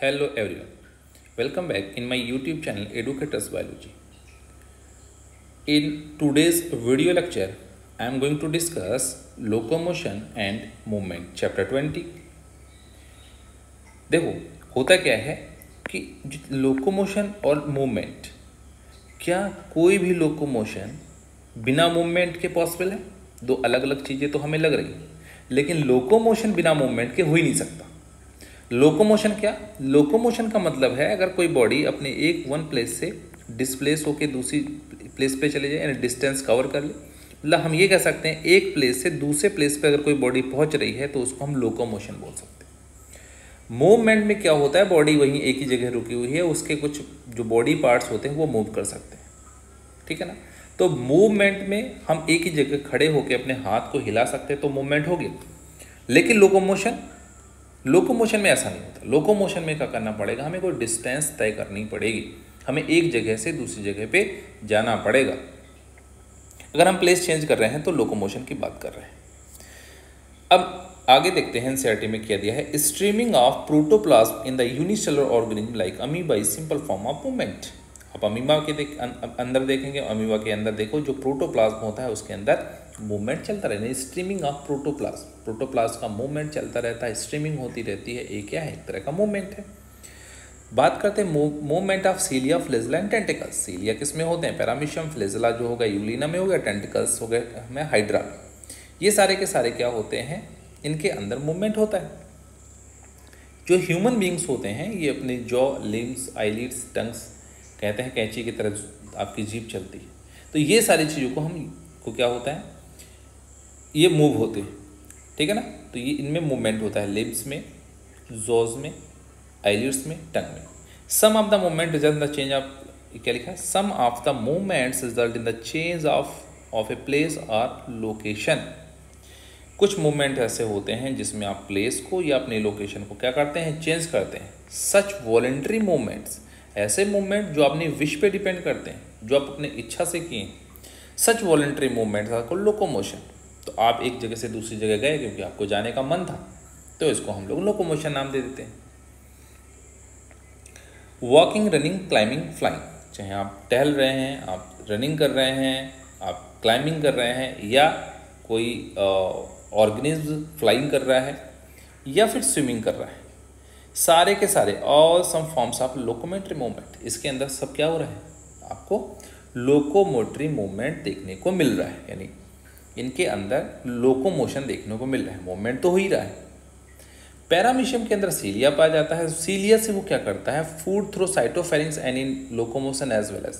Hello everyone, welcome back in my YouTube channel Educators Biology. In today's video lecture, I am going to discuss locomotion and movement chapter 20. देखो होता क्या है कि locomotion और movement, क्या कोई भी लोकोमोशन बिना मूवमेंट के पॉसिबल है? दो अलग अलग चीज़ें तो हमें लग रही, लेकिन लोकोमोशन बिना मूवमेंट के हो ही नहीं सकता। लोकोमोशन क्या? लोकोमोशन का मतलब है अगर कोई बॉडी अपने एक वन प्लेस से डिस्प्लेस होकर दूसरी प्लेस पे चले जाए, यानी डिस्टेंस कवर कर ले। मतलब हम ये कह सकते हैं एक प्लेस से दूसरे प्लेस पे अगर कोई बॉडी पहुंच रही है तो उसको हम लोकोमोशन बोल सकते हैं। मूवमेंट में क्या होता है, बॉडी वहीं एक ही जगह रुकी हुई है, उसके कुछ जो बॉडी पार्ट्स होते हैं वो मूव कर सकते हैं, ठीक है ना। तो मूवमेंट में हम एक ही जगह खड़े होकर अपने हाथ को हिला सकते हैं तो मूवमेंट हो गया। लेकिन लोकोमोशन में ऐसा नहीं होता। लोकोमोशन में क्या करना पड़ेगा, हमें कोई डिस्टेंस तय करनी पड़ेगी, हमें एक जगह से दूसरी जगह पे जाना पड़ेगा। अगर हम प्लेस चेंज कर रहे हैं तो लोकोमोशन की बात कर रहे हैं। अब आगे देखते हैं एनसीईआरटी में क्या दिया है। Streaming of protoplasm in the unicellular organism like amoeba is simple form of movement. आप अमीबा के अंदर देखेंगे, अमीबा के अंदर देखो जो प्रोटोप्लाज्म होता है उसके अंदर मूवमेंट चलता रहता है। स्ट्रीमिंग ऑफ प्रोटोप्लाज्म का मूवमेंट चलता रहता है, स्ट्रीमिंग होती रहती है। एक क्या है, एक तरह का मूवमेंट है। बात करते हैं movement of cilia, flagella and tentacles. Cilia किस में होते हैं? पैरामीशियम। फ्लेजला जो होगा यूलिना में हो गया, टेंटिकल्स हो गए हमें हाइड्रा। ये सारे के सारे क्या होते हैं, इनके अंदर मूवमेंट होता है। जो ह्यूमन बींग्स होते हैं ये अपने जॉ, लिम्स, आईलिड्स, टंग्स, कहते हैं कैंची की तरह आपकी जीभ चलती है, तो ये सारी चीज़ों को हमको क्या होता है, ये मूव होते हैं, ठीक है ना। तो ये इनमें मूवमेंट होता है, लिम्स में, जॉज में, आईलिड्स में, टंग में। Some of the movement result in the change of, क्या लिखा है, some of the movements result in the change of a place और लोकेशन। कुछ मूवमेंट ऐसे होते हैं जिसमें आप प्लेस को या अपने लोकेशन को क्या करते हैं, चेंज करते हैं। सच वॉलंटरी मूवमेंट्स, ऐसे मूवमेंट जो अपनी विश पे डिपेंड करते हैं, जो आप अपने इच्छा से किए, such voluntary movements are called locomotion. तो आप एक जगह से दूसरी जगह गए क्योंकि आपको जाने का मन था, तो इसको हम लोग लोकोमोशन नाम दे देते हैं। वॉकिंग, रनिंग, क्लाइंबिंग, फ्लाइंग, चाहे आप टहल रहे हैं, आप रनिंग कर रहे हैं, आप क्लाइंबिंग कर रहे हैं, या कोई ऑर्गेनिज्म फ्लाइंग कर रहा है, या फिर स्विमिंग कर रहा है, सारे के सारे all some forms of locomotory movement. इसके अंदर सब क्या हो रहा है, आपको लोकोमोटरी मूवमेंट देखने को मिल रहा है, यानी इनके अंदर लोकोमोशन देखने को मिल रहा है, मूवमेंट तो हो ही रहा है। पैरामीशियम के अंदर सीलिया पाया जाता है। सीलिया से वो क्या करता है, food through cytopharynx and in locomotion as well as,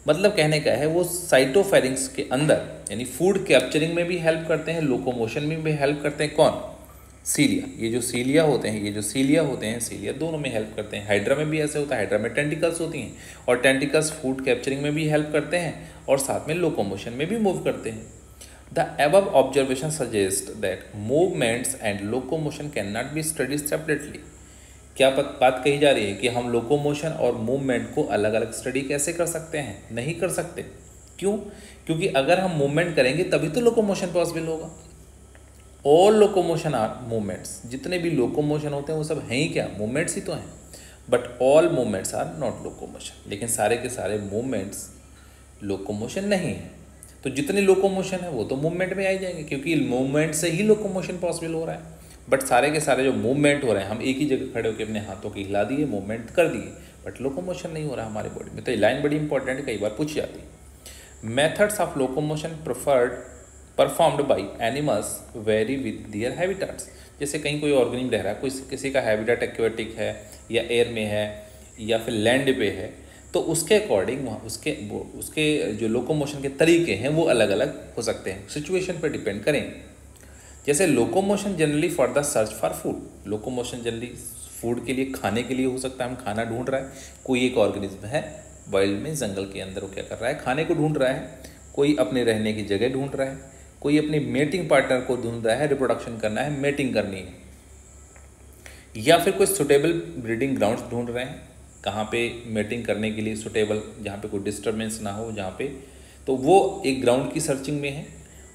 मतलब कहने का है वो साइटोफेरिंग्स के अंदर यानी फूड कैप्चरिंग में भी हेल्प करते हैं, लोकोमोशन में भी हेल्प करते हैं। कौन? सीलिया। ये जो सीलिया होते हैं, सीलिया दोनों में हेल्प करते हैं। हाइड्रा में भी ऐसे होता है, हाइड्रा में टेंटिकल्स होती हैं, और टेंटिकल्स फूड कैप्चरिंग में भी हेल्प करते हैं और साथ में लोकोमोशन में भी मूव करते हैं। The above observation suggest that movements and locomotion cannot be studied separately। क्या बात कही जा रही है कि हम लोकोमोशन और मूवमेंट को अलग अलग स्टडी कैसे कर सकते हैं? नहीं कर सकते। क्यों? क्योंकि अगर हम मूवमेंट करेंगे तभी तो लोकोमोशन पॉसिबल होगा। ऑल लोकोमोशन आर मूवमेंट्स, जितने भी लोकोमोशन होते हैं वो सब हैं ही क्या, मूवमेंट्स ही तो हैं। But all movements are not locomotion, लेकिन सारे के सारे मूवमेंट्स लोकोमोशन नहीं है। तो जितने लोकोमोशन है वो तो मूवमेंट में आ जाएंगे, क्योंकि मूवमेंट से ही लोकोमोशन पॉसिबल हो रहा है। बट सारे के सारे जो मूवमेंट हो रहे हैं, हम एक ही जगह खड़े होकर अपने हाथों की हिला दिए, मूवमेंट कर दिए, बट लोकोमोशन नहीं हो रहा हमारे बॉडी में। तो ये लाइन बड़ी इंपॉर्टेंट है, कई बार पूछी जाती है। Methods of locomotion performed by animals vary with their habitats. जैसे कहीं कोई ऑर्गेनिज्म रह रहा है, किसी का हैबिटाट एक्वेटिक है या एयर में है या फिर लैंड पे है, तो उसके अकॉर्डिंग उसके जो लोकोमोशन के तरीके हैं वो अलग अलग हो सकते हैं, सिचुएशन पर डिपेंड करेंगे। जैसे locomotion generally for the search for food, locomotion generally food के लिए, खाने के लिए हो सकता है। हम खाना ढूंढ रहा है, कोई एक ऑर्गेनिज्म है वाइल्ड में, जंगल के अंदर, वो क्या कर रहा है, खाने को ढूंढ रहा है। कोई अपने रहने की जगह ढूंढ रहा है, कोई अपने मेटिंग पार्टनर को ढूंढ रहा है, रिप्रोडक्शन करना है, मेटिंग करनी है, या फिर कोई सुटेबल ब्रीडिंग ग्राउंड्स ढूंढ रहे हैं, कहाँ पे मेटिंग करने के लिए सुटेबल, जहाँ पे कोई डिस्टर्बेंस ना हो, जहाँ पे, तो वो एक ग्राउंड की सर्चिंग में है।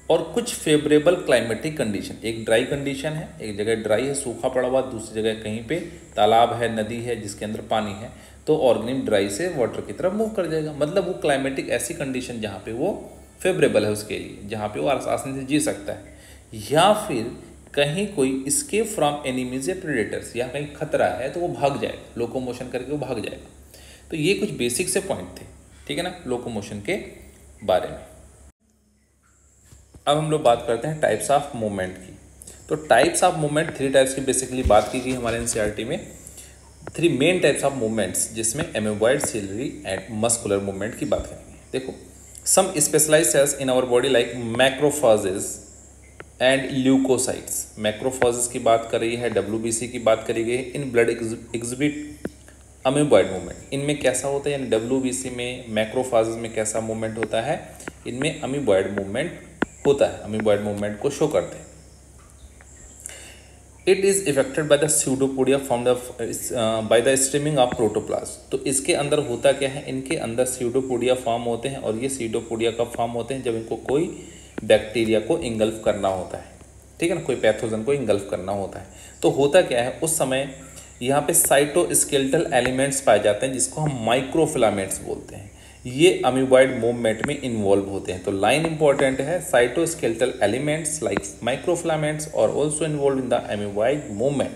और कुछ फेवरेबल क्लाइमेटिक कंडीशन, एक ड्राई कंडीशन है, एक जगह ड्राई है सूखा पड़ा हुआ, दूसरी जगह कहीं पे तालाब है, नदी है जिसके अंदर पानी है, तो ऑर्गेनिज्म ड्राई से वाटर की तरफ मूव कर जाएगा। मतलब वो क्लाइमेटिक ऐसी कंडीशन जहाँ पे वो फेवरेबल है उसके लिए, जहाँ पे वो आसानी से जी सकता है। या फिर कहीं कोई escape फ्रॉम एनिमीज या प्रेडेटर्स, या कहीं खतरा है तो वो भाग जाएगा, लोकोमोशन करके वो भाग जाएगा। तो ये कुछ बेसिक से पॉइंट थे, ठीक है ना, लोकोमोशन के बारे में। अब हम लोग बात करते हैं टाइप्स ऑफ मूवमेंट की। तो टाइप्स ऑफ मूवमेंट 3 टाइप्स की बेसिकली बात की गई हमारे एनसीईआरटी में। 3 मेन टाइप्स ऑफ मूवमेंट्स, जिसमें amoeboid, ciliary and muscular movement की बात करेंगे। देखो, some specialised cells in our body like macrophages and leucocytes. Macrophages की बात करी है, WBC की बात करी गई है। In blood exhibit amoeboid movement. इनमें कैसा होता है, यानी WBC में, मैक्रोफेजेस में कैसा मूवमेंट होता है, इनमें अमीबॉइड मूवमेंट होता है, अमीबॉइड मूवमेंट को शो करते हैं। It is affected by the pseudopodia formed by the streaming of protoplasm. तो इसके अंदर होता क्या है, इनके अंदर स्यूडोपोडिया फॉर्म होते हैं, और ये स्यूडोपोडिया कब फॉर्म होते हैं, जब इनको कोई बैक्टीरिया को इंगल्फ करना होता है, ठीक है ना, कोई पैथोजन को इंगल्फ करना होता है। तो होता क्या है उस समय, यहाँ पे साइटोस्केलेटल एलिमेंट्स पाए जाते हैं जिसको हम माइक्रोफिलामेंट्स बोलते हैं। ये अमीबॉइड मूवमेंट में इन्वॉल्व होते हैं। तो लाइन इंपॉर्टेंट है, साइटोस्केलेटल एलिमेंट्स लाइक माइक्रोफिलामेंट्स और also involve in the amoeboid movement.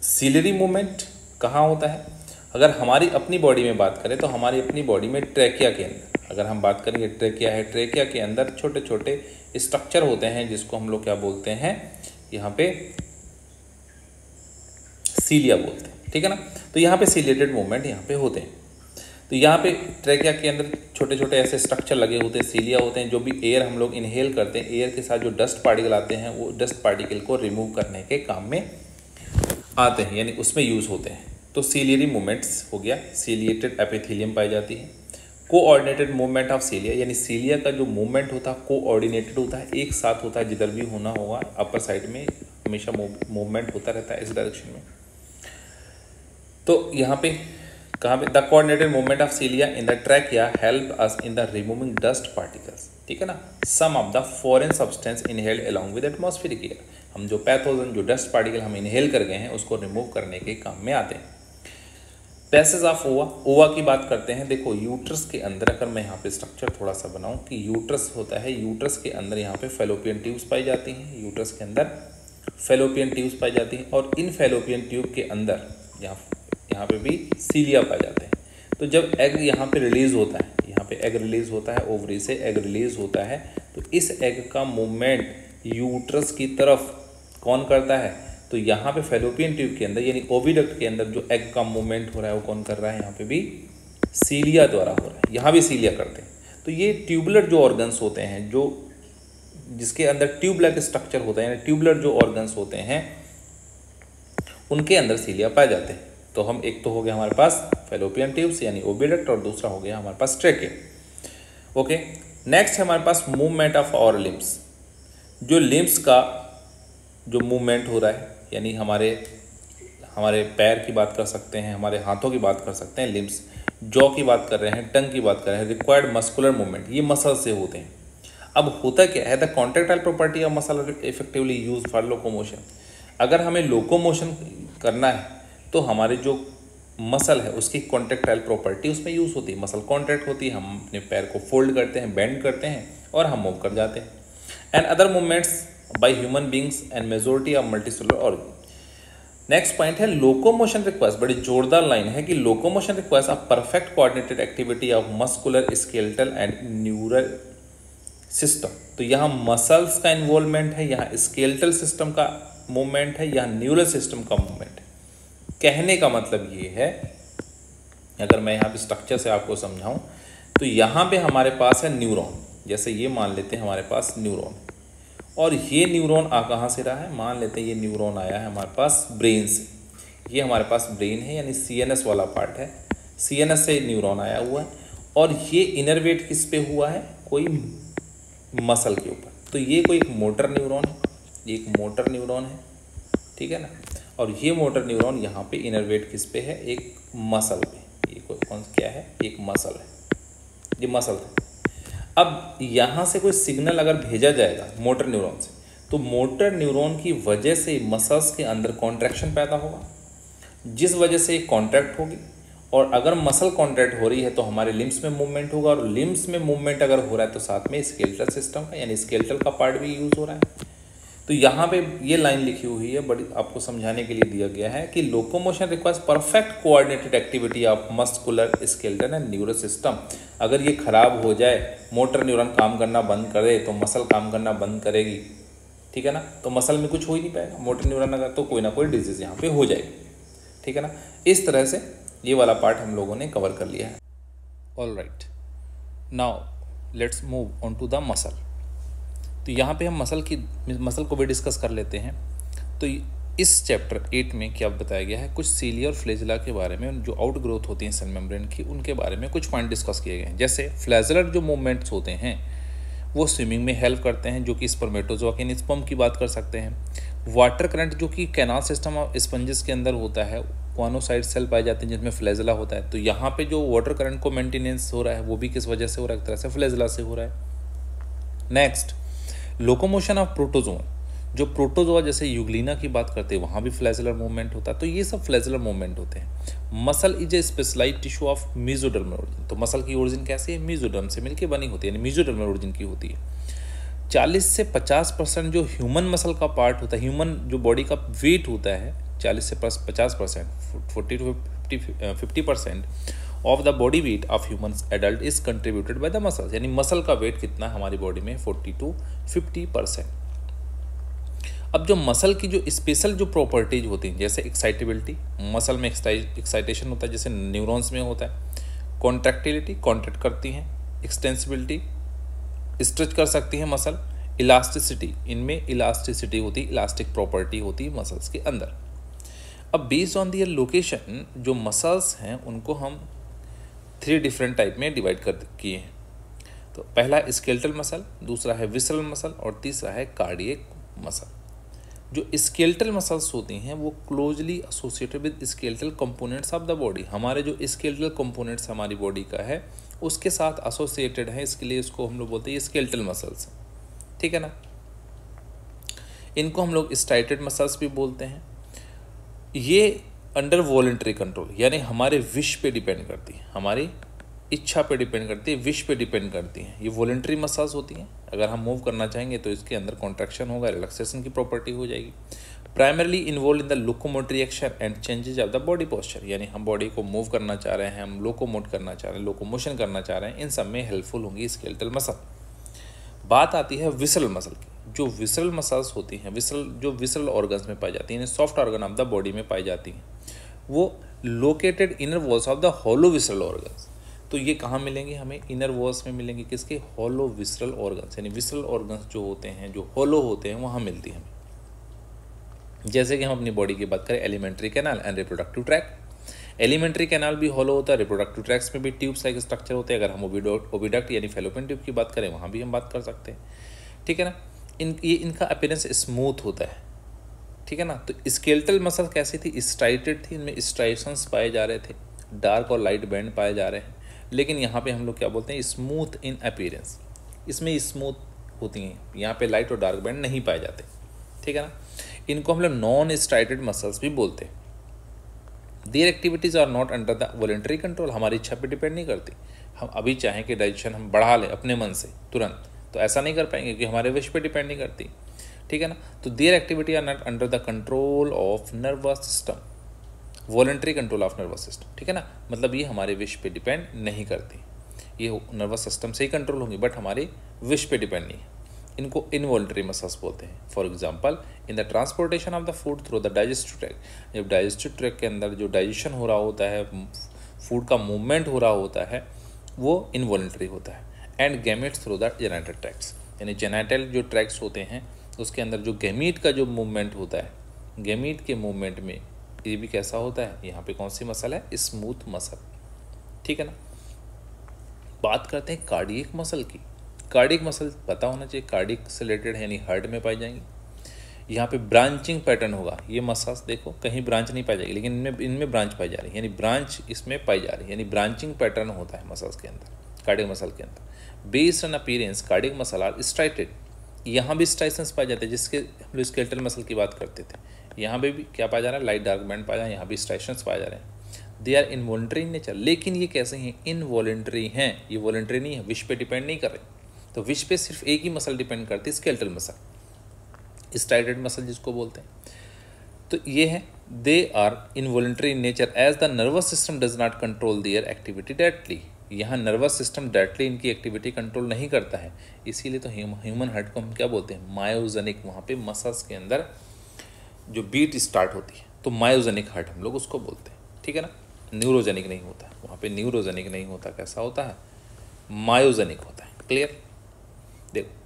Ciliary movement कहाँ होता है, अगर हमारी अपनी बॉडी में बात करें तो हमारी अपनी बॉडी में ट्रैकिया के अंदर, अगर हम बात करेंगे ट्रैकिया है, ट्रैकिया के अंदर छोटे छोटे स्ट्रक्चर होते हैं जिसको हम लोग क्या बोलते हैं, यहाँ पे सीलिया बोलते हैं, ठीक है ना। तो यहाँ पे सीलिएटेड मूवमेंट यहाँ पे होते हैं। तो यहाँ पे ट्रैकिया के अंदर छोटे छोटे ऐसे स्ट्रक्चर लगे होते हैं, सीलिया होते हैं, जो भी एयर हम लोग इनहेल करते हैं, एयर के साथ जो डस्ट पार्टिकल आते हैं वो डस्ट पार्टिकल को रिमूव करने के काम में आते हैं, यानी उसमें यूज़ होते हैं। तो सीलियरी मूवमेंट्स हो गया, सीलिएटेड एपिथेलियम पाई जाती है। कोऑर्डिनेटेड मूवमेंट ऑफ सीलिया, यानी सीलिया का जो मूवमेंट होता है कोऑर्डिनेटेड होता है, एक साथ होता है, जिधर भी होना होगा अपर साइड में हमेशा मूवमेंट होता रहता है इस डायरेक्शन में। तो यहाँ पे कहाँ पे, the coordinated movement of cilia in the trachea help us in the removing dust particles, ठीक है ना, some of the foreign substance inhaled along with atmospheric air. हम जो पैथोजन, जो डस्ट पार्टिकल हम इनहेल कर गए हैं उसको रिमूव करने के काम में आते हैं। पैसेज ऑफ ओवा, ओवा की बात करते हैं। देखो, यूट्रस के अंदर, अगर मैं यहाँ पे स्ट्रक्चर थोड़ा सा बनाऊं कि यूट्रस होता है, यूट्रस के अंदर यहाँ पे फेलोपियन ट्यूब्स पाई जाती हैं, यूट्रस के अंदर फेलोपियन ट्यूब्स पाई जाती हैं, और इन फेलोपियन ट्यूब के अंदर यहाँ पे भी सीलिया पाए जाते हैं। तो जब एग यहाँ पे रिलीज होता है, यहाँ पे एग रिलीज होता है, ओवरी से एग रिलीज होता है, तो इस एग का मूवमेंट यूट्रस की तरफ कौन करता है, तो यहाँ पे फेलोपियन ट्यूब के अंदर यानी ओविडक्ट के अंदर जो एग का मूवमेंट हो रहा है वो कौन कर रहा है, यहाँ पे भी सीलिया द्वारा हो रहा है, यहाँ भी सीलिया करते हैं। तो ये ट्यूबुलर जो ऑर्गन्स होते हैं, जो जिसके अंदर ट्यूब लाइक स्ट्रक्चर होता है, यानी ट्यूबुलर जो ऑर्गन्स होते हैं उनके अंदर सीलिया पाए जाते हैं। तो हम, एक तो हो गया हमारे पास फेलोपियन ट्यूब्स यानी ओविडक्ट, और दूसरा हो गया हमारे पास ट्रैकिया। ओके, नेक्स्ट है हमारे पास मूवमेंट ऑफ आवर लिम्स। जो लिम्स का जो मूवमेंट हो रहा है, यानी हमारे पैर की बात कर सकते हैं, हमारे हाथों की बात कर सकते हैं, लिम्स, जॉ की बात कर रहे हैं, टंग की बात कर रहे हैं, रिक्वायर्ड मस्कुलर मूवमेंट, ये मसल से होते हैं। अब होता क्या है, the contractile property of muscle effectively use for locomotion. अगर हमें लोकोमोशन करना है तो हमारे जो मसल है उसकी कॉन्ट्रैक्टाइल प्रॉपर्टी उसमें यूज़ होती है, मसल कॉन्ट्रैक्ट होती है, हम अपने पैर को फोल्ड करते हैं, बेंड करते हैं और हम मूव कर जाते हैं। And other movements by human beings and majority of multicellular organ. Next point है लोकोमोशन रिक्वायर्स, बड़ी जोरदार लाइन है कि locomotion requires a perfect coordinated activity of muscular, skeletal and neural system. तो यहाँ मसल्स का इन्वॉल्वमेंट है, यहाँ स्केलेटल सिस्टम का मूवमेंट है, यहाँ न्यूरल सिस्टम का मूवमेंट है। कहने का मतलब ये है, अगर मैं यहाँ पे स्ट्रक्चर से आपको समझाऊं तो यहाँ पे हमारे पास है न्यूरॉन, जैसे ये मान लेते हैं हमारे पास न्यूरॉन, और ये न्यूरॉन आ कहाँ से रहा है, मान लेते हैं ये न्यूरॉन आया है हमारे पास ब्रेन से। ये हमारे पास ब्रेन है यानी CNS वाला पार्ट है, CNS से न्यूरॉन आया हुआ है, और ये इनरवेट किस पे हुआ है, कोई मसल के ऊपर। तो ये कोई एक मोटर न्यूरॉन है, ये एक मोटर न्यूरॉन है, ठीक है ना, और ये मोटर न्यूरॉन यहाँ पे इनरवेट किस पे है, एक मसल पे। ये कोई कौन क्या है, एक मसल है, ये मसल है। अब यहाँ से कोई सिग्नल अगर भेजा जाएगा मोटर न्यूरॉन से, तो मोटर न्यूरॉन की वजह से मसल्स के अंदर कॉन्ट्रैक्शन पैदा होगा, जिस वजह से कॉन्ट्रैक्ट होगी। और अगर मसल कॉन्ट्रैक्ट हो रही है तो हमारे लिम्स में मूवमेंट होगा, और लिम्स में मूवमेंट अगर हो रहा है तो साथ में स्केलेटल सिस्टम का यानी स्केलेटल का पार्ट भी यूज़ हो रहा है। तो यहाँ पे ये लाइन लिखी हुई है, बड़ी आपको समझाने के लिए दिया गया है कि locomotion requires perfect coordinated activity of muscular skeleton and neuro system. अगर ये खराब हो जाए, मोटर न्यूरॉन काम करना बंद करे तो मसल काम करना बंद करेगी, ठीक है ना। तो मसल में कुछ हो ही नहीं पाएगा, मोटर न्यूरॉन अगर तो कोई ना कोई डिजीज़ यहाँ पे हो जाएगी, ठीक है ना। इस तरह से ये वाला पार्ट हम लोगों ने कवर कर लिया है। All right, now let's move on to the muscle. तो यहाँ पे हम मसल को भी डिस्कस कर लेते हैं। तो इस चैप्टर 8 में क्या बताया गया है, कुछ सीलिया और फ्लैजेला के बारे में, जो आउट ग्रोथ होती हैं सेल मेम्ब्रेन की, उनके बारे में कुछ पॉइंट डिस्कस किए गए हैं। जैसे फ्लैजेलर जो मूवमेंट्स होते हैं वो स्विमिंग में हेल्प करते हैं, जो कि स्पर्मेटोजोआ के स्पर्म की बात कर सकते हैं। वाटर करंट जो कि कैनाल सिस्टम ऑफ स्पंजेस के अंदर होता है, कॉनोसाइट सेल पाए जाते हैं जिसमें फ्लैजेला होता है। तो यहाँ पे जो वाटर करंट को मेंटेनेंस हो रहा है वो भी किस वजह से हो रहा है, एक तरह से फ्लैजेला से हो रहा है। नेक्स्ट, लोकोमोशन ऑफ प्रोटोजोआ, जो प्रोटोजोआ जैसे यूग्लिना की बात करते हैं वहाँ भी फ्लैजेलर मूवमेंट होता है। तो ये सब फ्लैजेलर मूवमेंट होते हैं। Muscle is a specialised tissue of mesodermal origin. तो मसल की ओरिजिन कैसी है, मेसोडर्म से मिलकर बनी होती है, यानी मेसोडर्मल ओरिजिन की होती है। 40 से 50% जो ह्यूमन मसल का पार्ट होता है, ह्यूमन जो बॉडी का वेट होता है, 40 से 50%, 40 to 50% of the body weight of human adult is contributed by the muscles. यानी मसल का वेट कितना है हमारी बॉडी में, 40 to 50%। अब जो मसल की जो स्पेशल जो प्रॉपर्टीज होती हैं, जैसे एक्साइटेबिलिटी, मसल में एक्साइटेशन होता है जैसे न्यूरॉन्स में होता है। कॉन्ट्रैक्टिलिटी, कॉन्ट्रैक्ट करती हैं। एक्सटेंसिबिलिटी, स्ट्रेच कर सकती है मसल। इलास्टिसिटी, इनमें इलास्टिसिटी होती है, इलास्टिक प्रॉपर्टी होती है मसल्स के अंदर। अब बेस्ड ऑन दियर लोकेशन जो मसल्स हैं उनको हम 3 डिफरेंट टाइप में डिवाइड कर किए हैं। तो पहला स्केलेटल मसल, दूसरा है विसरल मसल और तीसरा है कार्डियक मसल। जो स्केलेटल मसल्स होती हैं वो closely associated with skeletal components of the body. हमारे जो स्केलेटल कंपोनेंट्स हमारी बॉडी का है उसके साथ एसोसिएटेड है, इसके लिए इसको हम लोग बोलते हैं स्केलेटल मसल्स, ठीक है ना। इनको हम लोग स्ट्राइटेड मसल्स भी बोलते हैं। ये अंडर वॉलंटरी कंट्रोल, यानी हमारे विश पे डिपेंड करती है, हमारी इच्छा पे डिपेंड करती है, विश पे डिपेंड करती हैं। ये वॉलंटरी मसाज होती हैं। अगर हम मूव करना चाहेंगे तो इसके अंदर कॉन्ट्रैक्शन होगा, रिलैक्सेशन की प्रॉपर्टी हो जाएगी। Primarily involve in the locomotory action and changes of the body posture, यानी हम बॉडी को मूव करना चाह रहे हैं, हम लोकोमोट करना चाह रहे हैं, लोकोमोशन करना चाह रहे हैं, इन सब में हेल्पफुल होंगी स्केलेटल मसल। बात आती है विसरल मसल की। जो विसरल मसल्स होती हैं, जो विसरल ऑर्गन्स में पाई जाती हैं, soft organ of the body में पाई जाती हैं, वो located inner walls of the hollow visceral organs. तो ये कहाँ मिलेंगे हमें, इनर वॉल्स में मिलेंगे, किसके, हॉलो विसरल ऑर्गन्स, यानी विसरल ऑर्गन्स जो होते हैं, जो हॉलो होते हैं, वहाँ मिलती हैं। जैसे कि हम अपनी बॉडी की बात करें, alimentary canal and reproductive tract. Alimentary canal भी हॉलो होता है, रिप्रोडक्टिव ट्रैक्स में भी ट्यूब्स लाइक स्ट्रक्चर होते हैं। अगर हम ओविडक्ट यानी फैलोपियन ट्यूब की बात करें वहाँ भी हम बात कर सकते हैं, ठीक है ना। इनका अपीयरेंस स्मूथ होता है, ठीक है ना। तो स्केलेटल मसल कैसी थी, स्ट्राइटेड थी, इनमें स्ट्राइशंस पाए जा रहे थे, डार्क और लाइट बैंड पाए जा रहे हैं। लेकिन यहाँ पे हम लोग क्या बोलते हैं, स्मूथ इन अपीयरेंस, इसमें स्मूथ होती हैं, यहाँ पे लाइट और डार्क बैंड नहीं पाए जाते, ठीक है ना। इनको हम लोग नॉन स्ट्राइटेड मसल्स भी बोलते हैं। Their activities are not under the voluntary control, हमारी इच्छा पे डिपेंड नहीं करती। हम अभी चाहें कि डाइजेशन हम बढ़ा लें अपने मन से तुरंत, तो ऐसा नहीं कर पाएंगे क्योंकि हमारे विश पे डिपेंड नहीं करती, ठीक है ना। तो their activity are not under the control of nervous system, voluntary control of nervous system, ठीक है ना। मतलब ये हमारे विश पे डिपेंड नहीं करती, ये नर्वस सिस्टम से ही कंट्रोल होंगी, बट हमारे विश पे डिपेंड नहीं है। इनको इनवॉलंटरी मसल्स बोलते हैं। For example, in the transportation of the food through the digestive tract, जब डाइजेस्टिव ट्रैक्ट के अंदर जो डाइजेशन हो रहा होता है, फूड का मूवमेंट हो रहा होता है, वो इनवॉलंटरी होता है। And gametes through the genital tracts, यानी जेनिटल जो ट्रैक्ट्स होते हैं उसके अंदर जो गैमीट का जो मूवमेंट होता है, गैमीट के मूवमेंट में ये भी कैसा होता है, यहाँ पे कौन सी मसल है, स्मूथ मसल, ठीक है ना। बात करते हैं कार्डियक मसल की। कार्डियक मसल पता होना चाहिए, कार्डियक से रिलेटेड है, यानी हार्ट में पाई जाएंगी। यहाँ पे ब्रांचिंग पैटर्न होगा, ये मसल्स देखो कहीं ब्रांच नहीं पाई जाएगी, लेकिन इनमें ब्रांच पाई जा रही है, यानी ब्रांच इसमें पाई जा रही है, यानी ब्रांचिंग पैटर्न होता है मसल्स के अंदर, कार्डियक मसल के अंदर। Based on appearance cardiac muscle are striated, यहाँ भी स्ट्राइसेंस पाए जाते हैं, जिसके हम लोग स्केलेटल मसल की बात करते थे, यहाँ पे भी क्या पाया जा रहा है, लाइट डार्क बैंड पाया जा रहा है, यहाँ भी स्ट्राइसेंस पाए जा रहे हैं। They are involuntary in nature, लेकिन ये कैसे हैं, इनवॉलंटरी हैं, ये वॉलंटरी नहीं है, विश पे डिपेंड नहीं कर रहे। तो विश पे सिर्फ एक ही मसल डिपेंड करती है, स्केलेटल मसल, स्ट्राइटेड मसल जिसको बोलते हैं। तो ये है, they are involuntary in nature as the nervous system does not control their activity directly. यहाँ नर्वस सिस्टम डायरेक्टली इनकी एक्टिविटी कंट्रोल नहीं करता है, इसीलिए तो ह्यूमन हार्ट को हम क्या बोलते हैं, मायोजेनिक। वहाँ पे मसल्स के अंदर जो बीट स्टार्ट होती है तो मायोजेनिक हार्ट हम लोग उसको बोलते हैं, ठीक है ना। न्यूरोजेनिक नहीं होता, वहाँ पे न्यूरोजेनिक नहीं होता, कैसा होता है, मायोजेनिक होता है। क्लियर। देखो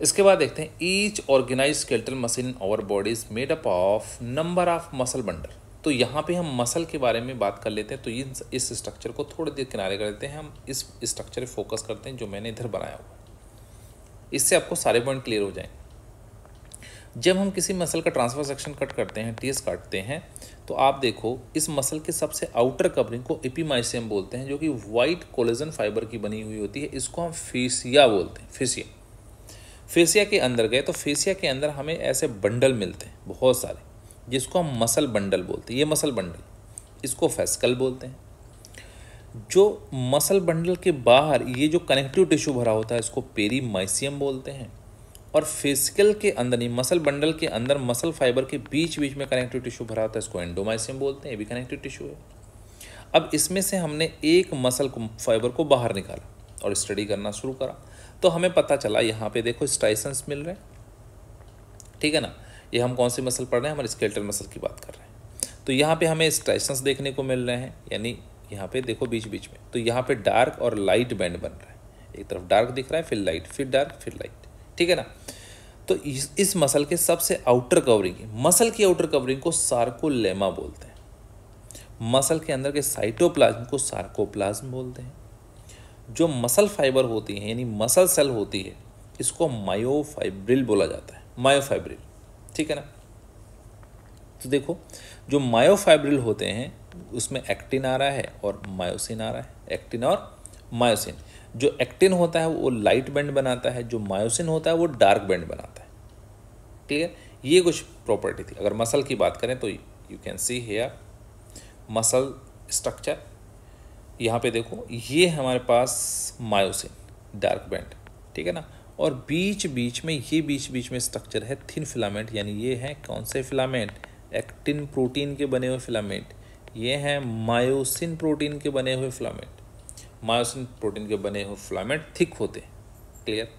इसके बाद देखते हैं, each organise skeletal muscle in our body is made up of number of muscle bundle. तो यहाँ पे हम मसल के बारे में बात कर लेते हैं। तो इस स्ट्रक्चर को थोड़ी देर किनारे कर देते हैं, हम इस स्ट्रक्चर पे फोकस करते हैं जो मैंने इधर बनाया हुआ है, इससे आपको सारे पॉइंट क्लियर हो जाएंगे। जब हम किसी मसल का ट्रांसफर सेक्शन कट करते हैं, टीएस काटते हैं, तो आप देखो इस मसल के सबसे आउटर कवरिंग को एपिमाइसियम बोलते हैं, जो कि वाइट कोलेजन फाइबर की बनी हुई होती है, इसको हम फेसिया बोलते हैं। फेसिया, फेसिया के अंदर गए तो फेसिया के अंदर हमें ऐसे बंडल मिलते हैं बहुत सारे, जिसको हम मसल बंडल बोलते हैं। ये मसल बंडल, इसको फेस्कल बोलते हैं। जो मसल बंडल के बाहर ये जो कनेक्टिव टिश्यू भरा होता है, इसको पेरीमाइसियम बोलते हैं। और फेसिकल के अंदर नहीं, मसल बंडल के अंदर मसल फाइबर के बीच बीच में कनेक्टिव टिश्यू भरा होता है, इसको एंडोमाइसियम बोलते हैं। ये भी कनेक्टिव टिश्यू है। अब इसमें से हमने एक मसल फाइबर को बाहर निकाला और स्टडी करना शुरू करा, तो हमें पता चला यहाँ पे देखो स्ट्राइसेंस मिल रहे हैं, ठीक है ना। ये हम कौन सी मसल पढ़ रहे हैं, हमारे स्केलेटल मसल की बात कर रहे हैं। तो यहाँ पे हमें स्ट्राइसेंस देखने को मिल रहे हैं, यानी यहाँ पे देखो बीच बीच में, तो यहाँ पे डार्क और लाइट बैंड बन रहा है। एक तरफ डार्क दिख रहा है, फिर लाइट, फिर डार्क, फिर लाइट, ठीक है ना। तो इस मसल के सबसे आउटर कवरिंग, मसल की आउटर कवरिंग को सार्कोलेमा बोलते हैं। मसल के अंदर के साइटोप्लाज्म को सार्कोप्लाज्म बोलते हैं। जो मसल फाइबर होती है यानी मसल सेल होती है, इसको मायोफाइब्रिल बोला जाता है, मायोफाइब्रिल, ठीक है ना। तो देखो जो मायोफाइब्रिल होते हैं उसमें एक्टिन आ रहा है और मायोसिन आ रहा है, एक्टिन और मायोसिन। जो एक्टिन होता है वो लाइट बैंड बनाता है, जो मायोसिन होता है वो डार्क बैंड बनाता है, ठीक है। ये कुछ प्रॉपर्टी थी। अगर मसल की बात करें तो you can see here muscle structure. यहाँ पे देखो ये हमारे पास मायोसिन डार्क बैंड, ठीक है ना। और बीच बीच में ये बीच बीच में स्ट्रक्चर है थिन फिलामेंट, यानी ये है कौन से फिलामेंट, एक्टिन प्रोटीन के बने हुए फिलामेंट। ये हैं मायोसिन प्रोटीन के बने हुए फिलामेंट। मायोसिन प्रोटीन के बने हुए फिलामेंट थिक होते हैं। क्लियर।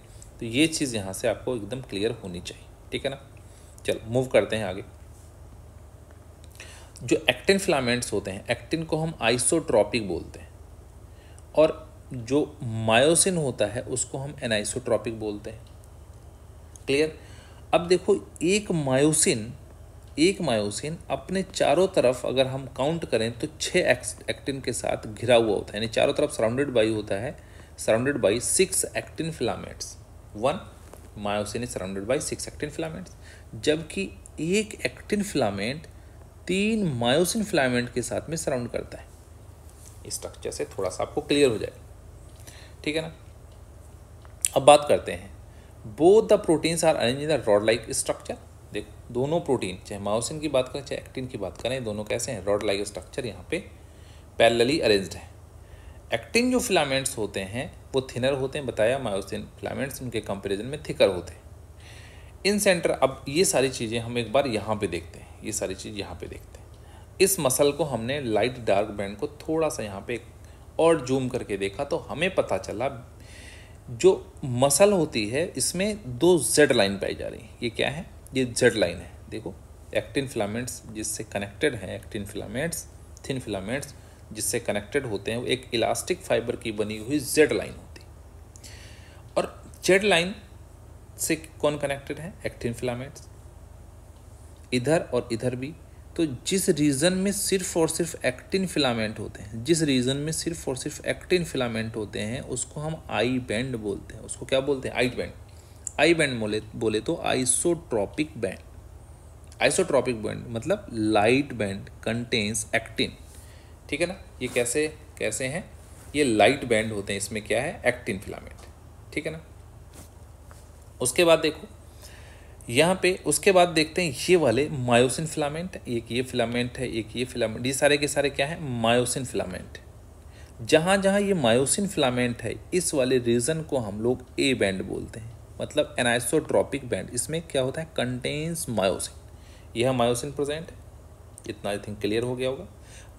तो ये चीज़ यहाँ से आपको एकदम क्लियर होनी चाहिए, ठीक है ना। चलो मूव करते हैं आगे। जो एक्टिन फिलामेंट्स होते हैं, एक्टिन को हम आइसोट्रॉपिक बोलते हैं, और जो मायोसिन होता है उसको हम एनाइसोट्रॉपिक बोलते हैं। क्लियर। अब देखो एक मायोसिन अपने चारों तरफ अगर हम काउंट करें तो 6 एक्टिन के साथ घिरा हुआ होता है, यानी चारों तरफ सराउंडेड बाई होता है, surrounded by 6 actin filaments. 1 myosin is surrounded by 6 actin filaments, जबकि एक एक्टिन फिलामेंट 3 मायोसिन फिलामेंट के साथ में सराउंड करता है। इस स्ट्रक्चर से थोड़ा सा आपको क्लियर हो जाएगा, ठीक है ना। अब बात करते हैं, both the proteins are arrange in the rod like structure. देखो दोनों प्रोटीन, चाहे मायोसिन की बात करें चाहे एक्टिन की बात करें, दोनों कैसे हैं, रॉड लाइक स्ट्रक्चर यहाँ पे पैरेलली अरेंज्ड है। एक्टिन जो फिलामेंट्स होते हैं वो थिनर होते हैं, बताया। मायोसिन फिलामेंट्स उनके कंपेरिजन में थिकर होते हैं। इन सेंटर, अब ये सारी चीज़ें हम एक बार यहाँ पे देखते हैं, ये सारी चीज़ यहाँ पे देखते हैं। इस मसल को हमने लाइट डार्क बैंड को थोड़ा सा यहाँ पे और जूम करके देखा तो हमें पता चला जो मसल होती है इसमें 2 जेड लाइन पाई जा रही है। ये क्या है, ये जेड लाइन है। देखो एक्टिन फिलामेंट्स जिससे कनेक्टेड हैं, एक्टिन फिलामेंट्स, थिन फिलामेंट्स जिससे कनेक्टेड होते हैं, वो एक इलास्टिक फाइबर की बनी हुई जेड लाइन होती है। और जेड लाइन से कौन कनेक्टेड है, एक्टिन फिलामेंट्स, इधर और इधर भी। तो जिस रीजन में सिर्फ और सिर्फ एक्टिन फिलामेंट होते हैं, जिस रीजन में सिर्फ और सिर्फ एक्टिन फिलामेंट होते हैं, उसको हम आई बैंड बोलते हैं। उसको क्या बोलते हैं, आई बैंड। आई बैंड बोले तो आइसोट्रॉपिक बैंड। आइसोट्रॉपिक बैंड मतलब लाइट बैंड कंटेन्स एक्टिन, ठीक है ना। ये कैसे हैं, ये लाइट बैंड होते हैं, इसमें क्या है, एक्टिन फिलामेंट, ठीक है ना। उसके बाद देखो यहाँ पे, उसके बाद देखते हैं ये वाले मायोसिन फिलामेंट, एक ये फिलामेंट है, एक ये फिलामेंट, ये सारे के सारे क्या है, मायोसिन फिलामेंट। जहाँ जहाँ ये मायोसिन फिलामेंट है, इस वाले रीजन को हम लोग ए बैंड बोलते हैं, मतलब एनाइसोट्रॉपिक बैंड। इसमें क्या होता है, कंटेन्स मायोसिन। यह मायोसिन प्रेजेंट है, इतना आई थिंक क्लियर हो गया होगा।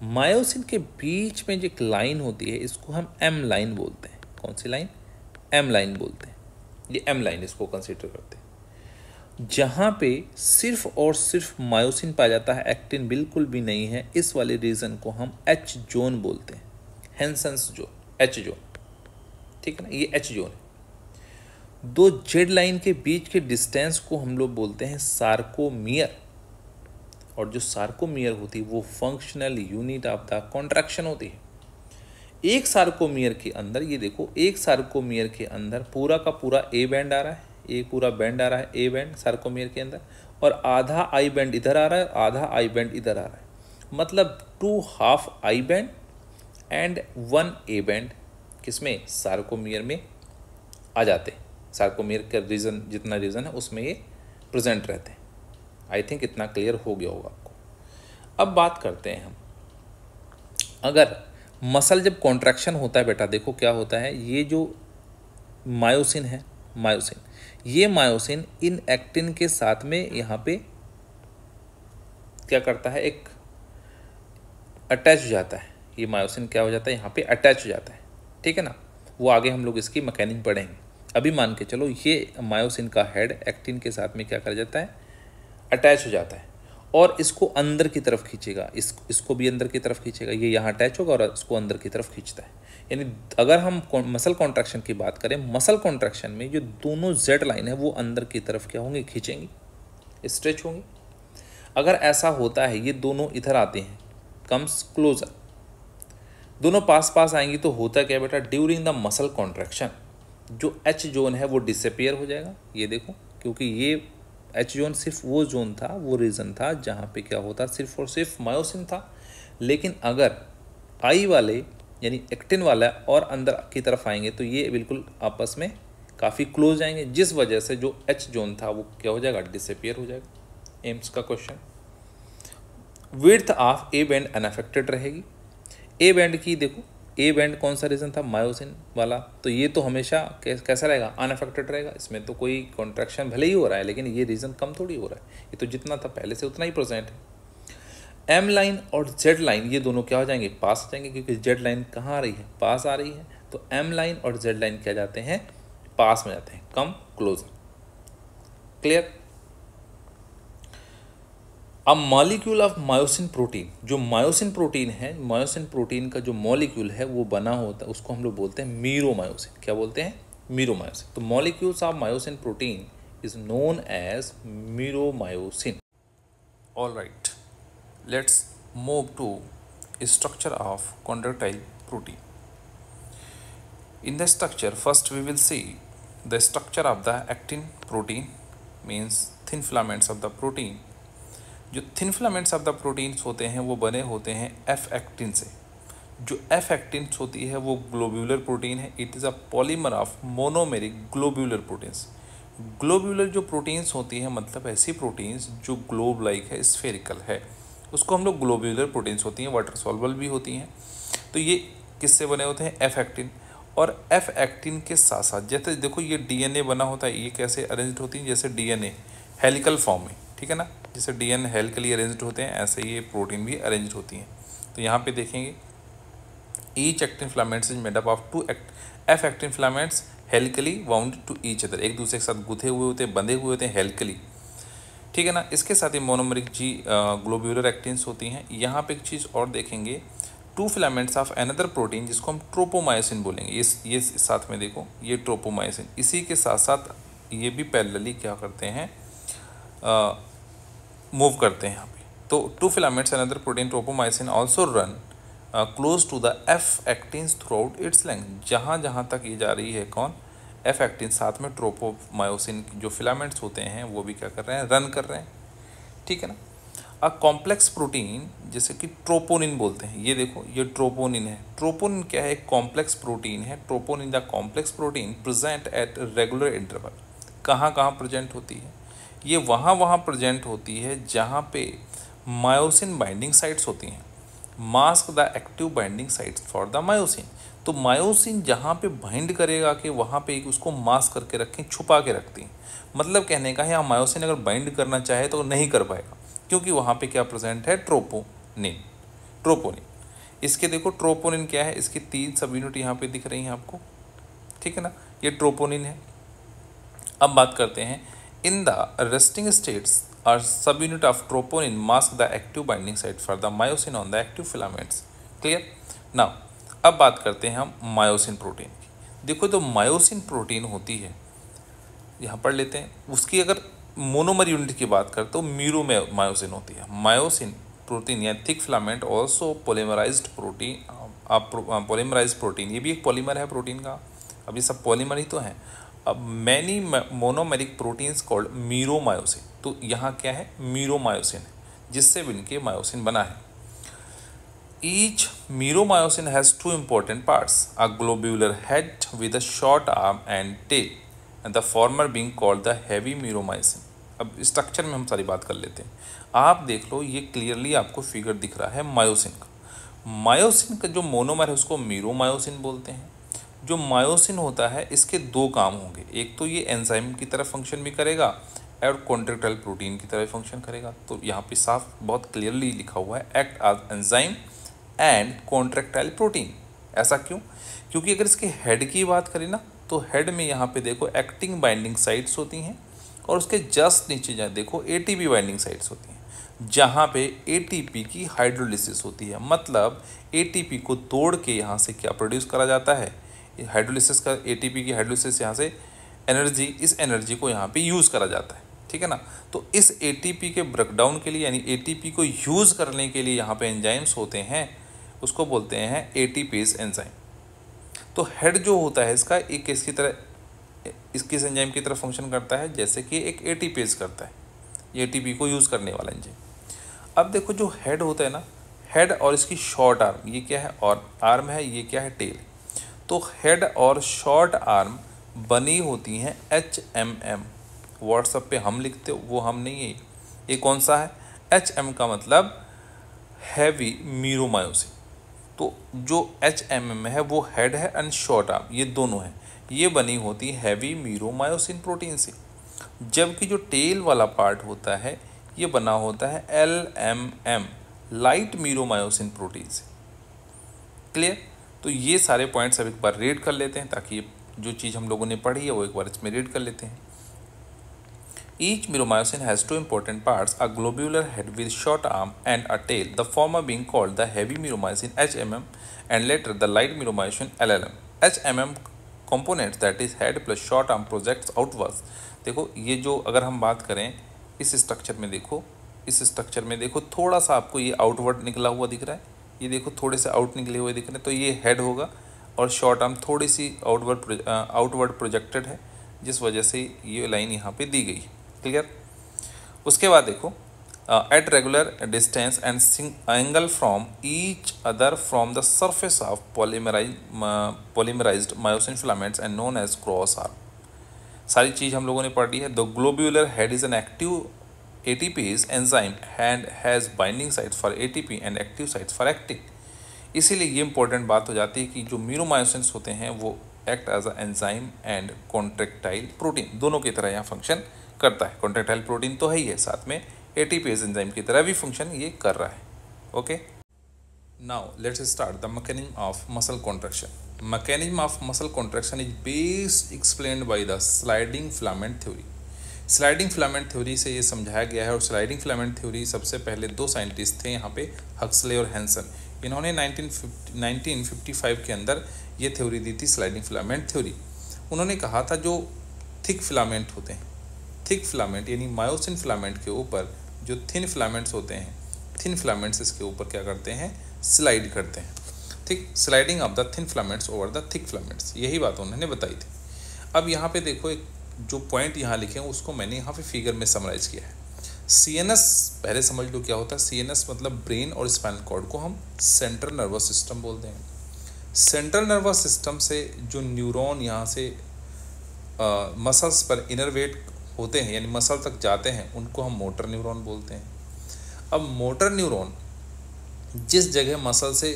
मायोसिन के बीच में जो एक लाइन होती है, इसको हम एम लाइन बोलते हैं। कौन सी लाइन, एम लाइन बोलते हैं। ये एम लाइन इसको कंसिडर करते हैं, जहाँ पे सिर्फ और सिर्फ मायोसिन पाया जाता है, एक्टिन बिल्कुल भी नहीं है। इस वाले रीजन को हम एच जोन बोलते हैं, हेंसन्स जोन, एच जोन, ठीक है ना, ये एच जोन है। दो जेड लाइन के बीच के डिस्टेंस को हम लोग बोलते हैं सार्कोमियर, और जो सार्कोमियर होती है वो functional unit of the contraction होती है। एक सार्कोमियर के अंदर, ये देखो, एक सार्कोमियर के अंदर पूरा का पूरा ए बैंड आ रहा है, एक पूरा बैंड आ रहा है ए बैंड सार्कोमियर के अंदर, और आधा आई बैंड इधर आ रहा है, आधा आई बैंड इधर आ रहा है, मतलब 2 half I band and 1 A band किसमें, सार्कोमियर में आ जाते हैं। सार्कोमियर का रीजन, जितना रीजन है उसमें ये प्रेजेंट रहते हैं। आई थिंक इतना क्लियर हो गया होगा आपको। अब बात करते हैं हम, अगर मसल जब कॉन्ट्रैक्शन होता है बेटा, देखो क्या होता है, ये जो मायोसिन है, मायोसिन, ये मायोसिन इन एक्टिन के साथ में यहाँ पे क्या करता है, एक अटैच हो जाता है। ये मायोसिन क्या हो जाता है, यहाँ पे अटैच हो जाता है, ठीक है ना। वो आगे हम लोग इसकी मैकेनिक पढ़ेंगे। अभी मान के चलो ये मायोसिन का हेड एक्टिन के साथ में क्या कर जाता है, अटैच हो जाता है, और इसको अंदर की तरफ खींचेगा, इसको भी अंदर की तरफ खींचेगा। ये यहाँ अटैच होगा और इसको अंदर की तरफ खींचता है। यानी अगर हम मसल कॉन्ट्रैक्शन की बात करें, मसल कॉन्ट्रैक्शन में जो दोनों जेड लाइन है वो अंदर की तरफ क्या होंगी, खींचेंगी, स्ट्रेच होंगी। अगर ऐसा होता है, ये दोनों इधर आते हैं, कम्स क्लोजर, दोनों पास पास आएंगी, तो होता क्या बेटा, ड्यूरिंग द मसल कॉन्ट्रैक्शन जो एच जोन है वो डिसअपियर हो जाएगा। ये देखो, क्योंकि ये एच जोन सिर्फ वो जोन था, वो रीजन था जहाँ पे क्या होता, सिर्फ और सिर्फ मायोसिन था। लेकिन अगर आई वाले यानी एक्टिन वाला और अंदर की तरफ आएंगे तो ये बिल्कुल आपस में काफ़ी क्लोज जाएंगे, जिस वजह से जो एच जोन था वो क्या हो जाएगा, डिसअपियर हो जाएगा। एम्स का क्वेश्चन, width of A band unaffected रहेगी। ए बैंड की देखो, ए बैंड कौन सा रीजन था, मायोसिन वाला, तो ये तो हमेशा कैसा रहेगा, अनअफेक्टेड रहेगा। इसमें तो कोई कॉन्ट्रैक्शन भले ही हो रहा है, लेकिन ये रीजन कम थोड़ी हो रहा है, ये तो जितना था पहले से उतना ही प्रेजेंट है। एम लाइन और जेड लाइन ये दोनों क्या हो जाएंगे, पास हो जाएंगे, क्योंकि जेड लाइन कहाँ आ रही है, पास आ रही है। तो एम लाइन और जेड लाइन क्या जाते हैं, पास में जाते हैं, कम क्लोजर। क्लियर। अब मॉलिक्यूल ऑफ मायोसिन प्रोटीन, जो मायोसिन प्रोटीन है, मायोसिन प्रोटीन का जो मॉलिक्यूल है वो बना होता है, उसको हम लोग बोलते हैं मीरोमायोसिन। क्या बोलते हैं, मीरोमायोसिन। तो molecules of myosin protein is known as meromyosin. All right, let's move to structure of contractile protein. In the structure first we will see the structure of the actin protein, means thin filaments of the protein. जो thin filaments of the proteins होते हैं वो बने होते हैं F actin से। जो F actins होती है वो ग्लोब्यूलर प्रोटीन है। It is a polymer of monomeric globular proteins. Globular जो प्रोटीन्स होती हैं, मतलब ऐसी प्रोटीन्स जो ग्लोब लाइक है, स्फेरिकल है, उसको हम लोग ग्लोब्यूलर प्रोटीन्स होती हैं, वाटर सॉल्युबल भी होती हैं। तो ये किससे बने होते हैं, एफ एक्टिन। और एफ एक्टिन के साथ साथ जैसे देखो ये डीएनए बना होता है, ये कैसे अरेंज होती है, जैसे डीएनए हेलिकल फॉर्म में, ठीक है ना, जैसे डीएनए हेलिकली अरेंज्ड होते हैं, ऐसे ये प्रोटीन भी अरेंज्ड होती हैं। तो यहाँ पे देखेंगे each actin filaments is made up of 2 F actin filaments helically wound to each other, एक दूसरे के साथ गुथे हुए होते हैं, बंधे हुए होते हैं हेलिकली, ठीक है ना। इसके साथ ही मोनोमेरिक जी ग्लोब्यूलर एक्टिन्स होती हैं। यहाँ पे एक चीज़ और देखेंगे, 2 फिलामेंट्स ऑफ अनदर प्रोटीन जिसको हम ट्रोपोमायोसिन बोलेंगे। ये साथ में देखो, ये ट्रोपोमायोसिन, इसी के साथ साथ ये भी पैरेलली क्या करते हैं, मूव करते हैं यहाँ पे। तो 2 filaments another protein tropomyosin also run close to the F actins throughout its length. जहाँ जहाँ तक ये जा रही है कौन, एफ एक्टिन, साथ में ट्रोपोमायोसिन जो फिलामेंट्स होते हैं वो भी क्या कर रहे हैं, रन कर रहे हैं, ठीक है ना। अ कॉम्प्लेक्स प्रोटीन, जैसे कि ट्रोपोनिन बोलते हैं, ये देखो ये ट्रोपोनिन है। ट्रोपोनिन क्या है? एक कॉम्प्लेक्स प्रोटीन है। Troponin the complex protein present at regular interval. कहाँ कहाँ प्रेजेंट होती है? ये वहाँ प्रेजेंट होती है जहाँ पे मायोसिन बाइंडिंग साइट्स होती हैं। Mask the active binding sites for the myosin. तो मायोसिन जहाँ पे बाइंड करेगा कि वहाँ पे उसको मास्क करके रखें, छुपा के रखती हैं। मतलब कहने का है यहाँ मायोसिन अगर बाइंड करना चाहे तो नहीं कर पाएगा, क्योंकि वहाँ पे क्या प्रेजेंट है? ट्रोपोनिन। इसके देखो ट्रोपोनिन क्या है, इसकी 3 सब यूनिट यहाँ पे दिख रही हैं आपको, ठीक है ना, ये ट्रोपोनिन है। अब बात करते हैं, in the resting states are sub unit of troponin mask the active binding site for the myosin on the active filaments. Clear? Now अब बात करते हैं हम मायोसिन प्रोटीन की। देखो तो मायोसिन प्रोटीन होती है, यहाँ पढ़ लेते हैं, उसकी अगर मोनोमर यूनिट की बात करें तो मीरो मायोसिन होती है। मायोसिन प्रोटीन या thick filament also polymerised protein, polymerised protein, ये भी एक पॉलीमर है प्रोटीन का। अब ये सब पॉलीमर ही तो हैं। अब many monomeric proteins called meromyosin, तो यहाँ क्या है? मीरोमायोसिन है, जिससे इनके मायोसिन बना है। Each myromyosin has 2 important parts, a globular head with a short arm and tail, and the former being called the heavy myromycin। अब स्ट्रक्चर में हम सारी बात कर लेते हैं। आप देख लो, ये क्लियरली आपको फिगर दिख रहा है मायोसिन का। मायोसिन का जो मोनोमर है उसको मीरोमायोसिन बोलते हैं। जो मायोसिन होता है इसके 2 काम होंगे, एक तो ये एंजाइम की तरह फंक्शन भी करेगा और कॉन्ट्रैक्टाइल प्रोटीन की तरह फंक्शन करेगा। तो यहाँ पे साफ बहुत क्लियरली लिखा हुआ है, act as enzyme and contractile protein. ऐसा क्यों? क्योंकि अगर इसके हेड की बात करें ना, तो हेड में यहाँ पे देखो एक्टिंग बाइंडिंग साइट्स होती हैं, और उसके जस्ट नीचे जहाँ देखो एटीपी बाइंडिंग साइट्स होती हैं, जहाँ पे एटीपी की हाइड्रोलिसिस होती है। मतलब एटीपी को तोड़ के यहाँ से क्या प्रोड्यूस करा जाता है? हाइड्रोलिसिस का, एटीपी की हाइड्रोलिसिस यहाँ से एनर्जी, इस एनर्जी को यहाँ पे यूज़ करा जाता है, ठीक है ना। तो इस एटीपी के ब्रेकडाउन के लिए, यानी एटीपी को यूज़ करने के लिए यहाँ पे एंजाइम्स होते हैं, उसको बोलते हैं एटीपेज एंजाइम। तो हेड जो होता है इसका एक किसकी तरह, किस एंजाइम की तरह फंक्शन करता है? जैसे कि एक एटीपेज करता है, ये एटीपी को यूज़ करने वाला एंजाइम। अब देखो जो हेड होता है ना, हेड और इसकी शॉर्ट आर्म, ये क्या है? और आर्म है, ये क्या है? टेल। तो हेड और शॉर्ट आर्म बनी होती हैं HMM। व्हाट्सएप पे हम लिखते हो, वो हम नहीं है, ये कौन सा है? HM का मतलब हैवी मीरोमायोसिन। तो जो HMM है वो हेड है एंड शॉर्ट आर्म, ये दोनों हैं, ये बनी होती है हैवी मीरोमायोसिन प्रोटीन से। जबकि जो टेल वाला पार्ट होता है ये बना होता है LMM, लाइट मीरोमायोसिन प्रोटीन से। क्लियर? तो ये सारे पॉइंट्स अब एक बार रीड कर लेते हैं, ताकि जो चीज़ हम लोगों ने पढ़ी है वो एक बार इसमें रीड कर लेते हैं। Each myromycin has 2 important parts, a globular head with short arm and a tail, the former being called the heavy myromycin HMM and later the light myromycin LLM. HMM components, that is head plus short arm, projects outwards। देखो ये जो अगर हम बात करें इस structure में, देखो इस स्ट्रक्चर में देखो थोड़ा सा आपको ये आउटवर्ड निकला हुआ दिख रहा है, ये देखो थोड़े से आउट निकले हुए दिख रहे हैं, तो ये हेड होगा और शॉर्ट आर्म थोड़ी सी आउटवर्ड प्रोजेक्टेड है, जिस वजह से ये लाइन यहाँ पे दी गई है। क्लियर? उसके बाद देखो at regular distance and angle from each other from the surface of polymerised myosin filaments and known as cross arm. सारी चीज़ हम लोगों ने पढ़ी है। The globular head is an active ATPase enzyme and has binding sites for ATP and active sites for actin. इसीलिए ये important बात हो जाती है कि जो मीरोमायोसिन्स होते हैं वो act as a enzyme and contractile protein, दोनों की तरह यहाँ फंक्शन करता है। कॉन्ट्रैक्टाइल प्रोटीन तो है ही है, साथ में एटीपेज एंजाइम की तरह भी फंक्शन ये कर रहा है। Okay, now let's start the mechanism of muscle contraction. Mechanism of muscle contraction is based explained by the sliding filament theory. Sliding filament theory से ये समझाया गया है, और स्लाइडिंग फिलामेंट थ्योरी सबसे पहले 2 साइंटिस्ट थे यहाँ पे, हक्सले और हैंसन। इन्होंने 1955 के अंदर ये थ्योरी दी थी, स्लाइडिंग फिलामेंट थ्योरी। उन्होंने कहा था जो थिक फिलामेंट होते हैं, थिक फिलामेंट यानी मायोसिन फिलामेंट के ऊपर जो थिन फिलामेंट्स होते हैं, थिन फिलामेंट्स इसके ऊपर क्या करते हैं? स्लाइड करते हैं। ठीक, sliding of the thin filaments over the thick filaments, यही बात उन्होंने बताई थी। अब यहाँ पे देखो एक जो पॉइंट यहाँ लिखे हैं उसको मैंने यहाँ पे फिगर में समराइज किया है। CNS पहले समझ लो क्या होता है। CNS मतलब ब्रेन और स्पाइनल कॉर्ड को हम सेंट्रल नर्वस सिस्टम बोलते हैं। सेंट्रल नर्वस सिस्टम से जो न्यूरॉन यहाँ से मसल्स पर इनरवेट होते हैं यानी मसल तक जाते हैं, उनको हम मोटर न्यूरॉन बोलते हैं। अब मोटर न्यूरॉन जिस जगह मसल से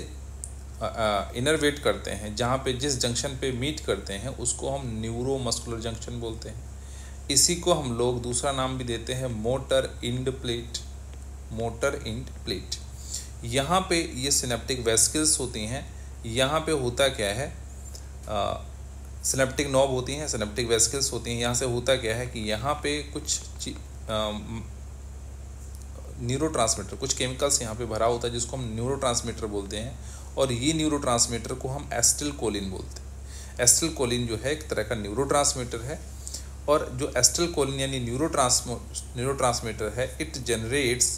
इनरवेट करते हैं, जहाँ पे जिस जंक्शन पे मीट करते हैं, उसको हम न्यूरोमस्कुलर जंक्शन बोलते हैं। इसी को हम लोग दूसरा नाम भी देते हैं motor end plate. Motor end plate. यहाँ पे ये सिनेप्टिक वेसिकल्स होती हैं। यहाँ पे होता क्या है, सिनेप्टिक नॉब होती हैं, सिनेप्टिक वेसिकल्स होती हैं। यहाँ से होता क्या है कि यहाँ पे कुछ न्यूरोट्रांसमीटर, कुछ केमिकल्स यहाँ पे भरा होता है जिसको हम न्यूरोट्रांसमीटर बोलते हैं। और ये न्यूरोट्रांसमीटर को हम एसिटिलकोलिन बोलते हैं। एसिटिलकोलिन जो है एक तरह का न्यूरोट्रांसमीटर है। और जो एसिटिलकोलिन यानी न्यूरोट्रांसमीटर है, it generates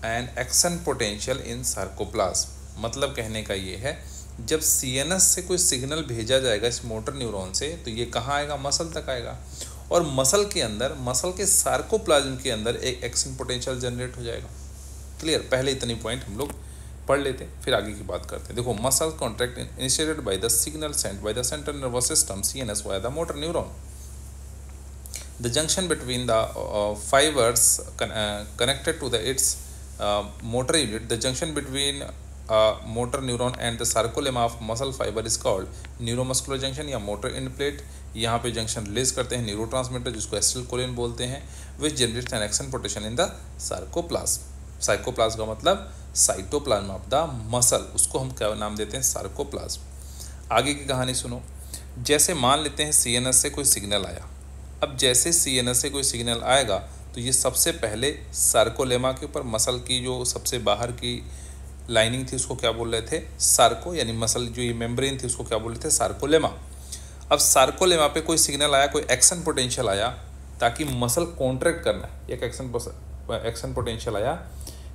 an action potential in sarcoplasm. मतलब कहने का ये है, जब CNS से कोई सिग्नल भेजा जाएगा इस मोटर न्यूरॉन से, तो ये कहाँ आएगा, मसल तक आएगा। और मसल के अंदर, मसल के सार्कोप्लाज्म के अंदर एक एक्शन पोटेंशियल जनरेट हो जाएगा। क्लियर? पहले इतनी पॉइंट हम लोग पढ़ लेते हैं, फिर आगे की बात करते हैं। देखो, muscle contract initiated by the signal sent by the central nervous system CNS via the motor neuron. The junction between the fibers connected to its motor unit, the junction between motor neuron and the sarcolemma of muscle fiber is called neuromuscular junction या motor end plate। यहाँ पे junction release करते हैं neurotransmitter जिसको acetylcholine बोलते हैं, which generates an action potential in the sarcoplasm। साइकोप्लाज्म का मतलब साइटोप्लाज्म ऑफ द मसल, उसको हम क्या नाम देते हैं, सार्कोप्लाज्म। आगे की कहानी सुनो। जैसे मान लेते हैं CNS से कोई सिग्नल आया। अब जैसे CNS से कोई सिग्नल आएगा तो ये सबसे पहले सार्कोलेमा के ऊपर, मसल की जो सबसे बाहर की लाइनिंग थी उसको क्या बोल रहे थे, सार्को, यानी मसल जो ये मेम्ब्रेन थी उसको क्या बोल रहे थे, सार्कोलेमा। अब सार्कोलेमा पे कोई सिग्नल आया, कोई एक्शन पोटेंशियल आया ताकि मसल कॉन्ट्रैक्ट करना है। एक एक्शन पोटेंशियल आया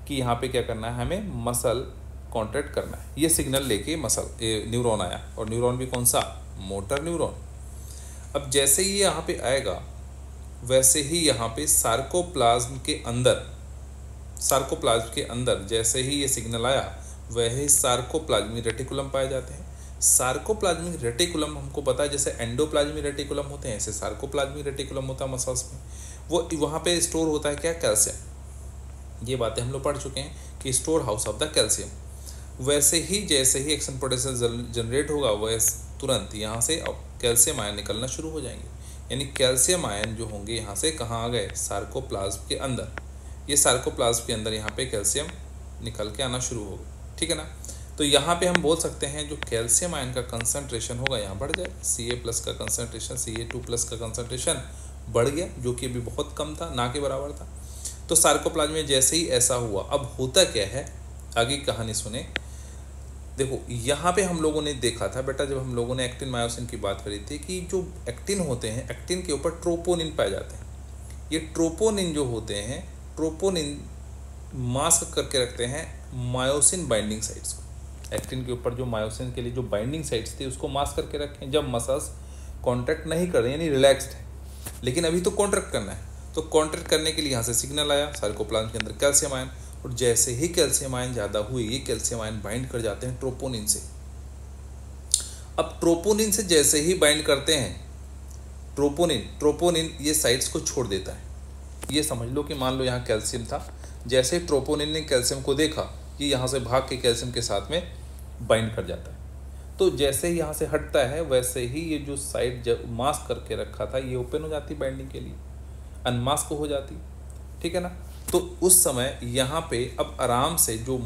कि यहाँ पे क्या करना है, हमें मसल कॉन्ट्रैक्ट करना है। ये सिग्नल लेके मसल न्यूरॉन आया, और न्यूरॉन भी कौन सा, मोटर न्यूरॉन। अब जैसे ही यहाँ पे आएगा वैसे ही यहाँ पे सार्कोप्लाज्म के अंदर जैसे ही ये सिग्नल आया वही सार्कोप्लाज्मिक रेटिकुलम पाए जाते हैं। सार्कोप्लाज्मिक रेटिकुलम हमको पता है, जैसे एंडोप्लाज्मिक रेटिकुलम होते हैं ऐसे सार्कोप्लाज्मिक रेटिकुलम होता है मसल्स में। वो वहाँ पे स्टोर होता है क्या, कैल्शियम। ये बातें हम लोग पढ़ चुके हैं कि store house of the calcium. वैसे ही जैसे ही एक्शन पोटेंशियल जनरेट होगा वैसे तुरंत यहाँ से कैल्शियम आयन निकलना शुरू हो जाएंगे। यानी कैल्शियम आयन जो होंगे यहाँ से कहाँ आ गए, सार्कोप्लाज्म के अंदर। ये सार्कोप्लाज्म के अंदर यहाँ पे कैल्शियम निकल के आना शुरू होगा, ठीक है ना। तो यहाँ पे हम बोल सकते हैं जो कैल्शियम आयन का कंसंट्रेशन होगा यहाँ बढ़ जाए। Ca+ का कंसंट्रेशन, Ca2+ का कंसंट्रेशन बढ़ गया, जो कि अभी बहुत कम था, ना के बराबर था। तो सार्कोप्लाज्म में जैसे ही ऐसा हुआ, अब होता क्या है, आगे की कहानी सुने। देखो, यहाँ पे हम लोगों ने देखा था बेटा, जब हम लोगों ने एक्टिन मायोसिन की बात करी थी, कि जो एक्टिन होते हैं, एक्टिन के ऊपर ट्रोपोनिन पाए जाते हैं। ये ट्रोपोनिन जो होते हैं, ट्रोपोनिन मास्क करके रखते हैं मायोसिन बाइंडिंग साइट्स को। एक्टिन के ऊपर जो मायोसिन के लिए जो बाइंडिंग साइट्स थी उसको मास्क करके रखें जब मसल्स कॉन्ट्रैक्ट नहीं कर रहे, यानी रिलैक्स्ड है, लेकिन अभी तो कॉन्ट्रैक्ट करना है। तो कॉन्ट्रैक्ट करने के लिए यहाँ से सिग्नल आया सार्कोप्लाज्म के अंदर कैल्शियम आयन, और जैसे ही कैल्शियम आयन ज़्यादा हुए ये कैल्शियम आयन बाइंड कर जाते हैं ट्रोपोनिन से। अब ट्रोपोनिन से जैसे ही बाइंड करते हैं, ट्रोपोनिन ये साइट्स को छोड़ देता है। ये समझ लो कि मान लो यहाँ कैल्शियम था, जैसे ही ट्रोपोनिन ने कैल्शियम को देखा कि यहाँ से भाग के कैल्शियम के साथ में बाइंड कर जाता है, तो जैसे ही यहाँ से हटता है वैसे ही ये जो साइट जब मास्क करके रखा था ये ओपन हो जाती बाइंडिंग के लिए, अनमास्क हो जाती, ठीक है ना। तो उस समय यहाँ पे अब आराम से जो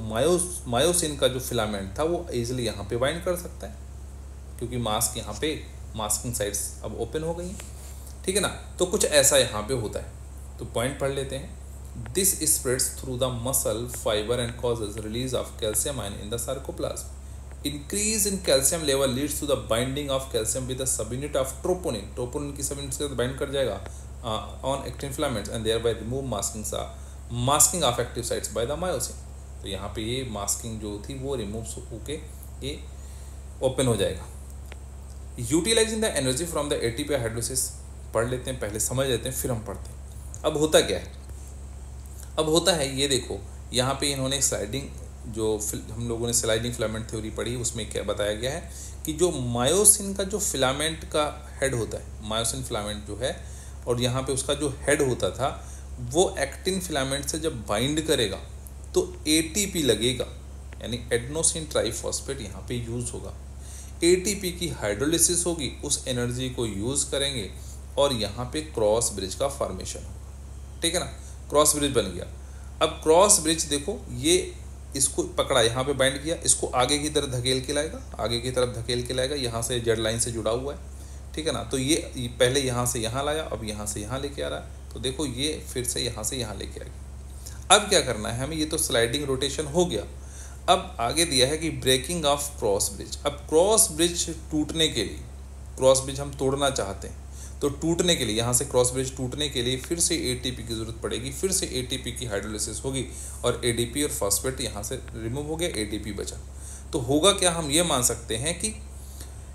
मायोसिन का जो फिलामेंट था वो ईजिली यहाँ पे बाइंड कर सकता है, क्योंकि मास्क यहाँ पे मास्किंग साइट्स अब ओपन हो गई हैं, ठीक है ना। तो कुछ ऐसा यहाँ पे होता है। तो पॉइंट पढ़ लेते हैं। This spreads through the muscle fibre and causes release of calcium ion in the sarcoplasm. Increase in calcium level leads to the binding of calcium with the sub unit of troponin. Troponin की sub unit से bind कर जाएगा on actin filaments and thereby remove masking of active sites by the myosin. तो यहाँ पे ये masking जो थी वो रिमूव होके ये ओपन हो जाएगा। Utilising the energy from the ATP hydrolysis पढ़ लेते हैं, पहले समझ लेते हैं फिर हम पढ़ते हैं। अब होता क्या है, अब होता है ये देखो, यहाँ पे इन्होंने स्लाइडिंग जो हम लोगों ने स्लाइडिंग फिलामेंट थ्योरी पढ़ी, उसमें क्या बताया गया है कि जो मायोसिन का जो फिलामेंट का हेड होता है, मायोसिन फिलामेंट जो है, और यहाँ पे उसका जो हेड होता था वो एक्टिन फिलामेंट से जब बाइंड करेगा तो ATP लगेगा, यानी एडेनोसिन ट्राइफॉस्फेट यहाँ पे यूज़ होगा। ATP की हाइड्रोलिसिस होगी, उस एनर्जी को यूज़ करेंगे और यहाँ पे क्रॉस ब्रिज का फॉर्मेशन होगा। ठीक है ना, क्रॉस ब्रिज बन गया। अब क्रॉस ब्रिज देखो, ये इसको पकड़ा, यहाँ पे बाइंड किया, इसको आगे की तरफ धकेल के लाएगा, आगे की तरफ धकेल के लाएगा, यहाँ से जेड लाइन से जुड़ा हुआ है। ठीक है ना, तो ये पहले यहाँ से यहाँ लाया, अब यहाँ से यहाँ लेके आ रहा है, तो देखो ये फिर से यहाँ से यहाँ लेके आ गया। अब क्या करना है हमें, ये तो स्लाइडिंग रोटेशन हो गया। अब आगे दिया है कि ब्रेकिंग ऑफ क्रॉस ब्रिज। अब क्रॉस ब्रिज टूटने के लिए, क्रॉस ब्रिज हम तोड़ना चाहते हैं, तो टूटने के लिए, यहाँ से क्रॉस ब्रिज टूटने के लिए फिर से ATP की ज़रूरत पड़ेगी, फिर से ATP की हाइड्रोलिसिस होगी और ADP और फॉस्फेट यहाँ से रिमूव हो गया, ADP बचा। तो होगा क्या, हम ये मान सकते हैं कि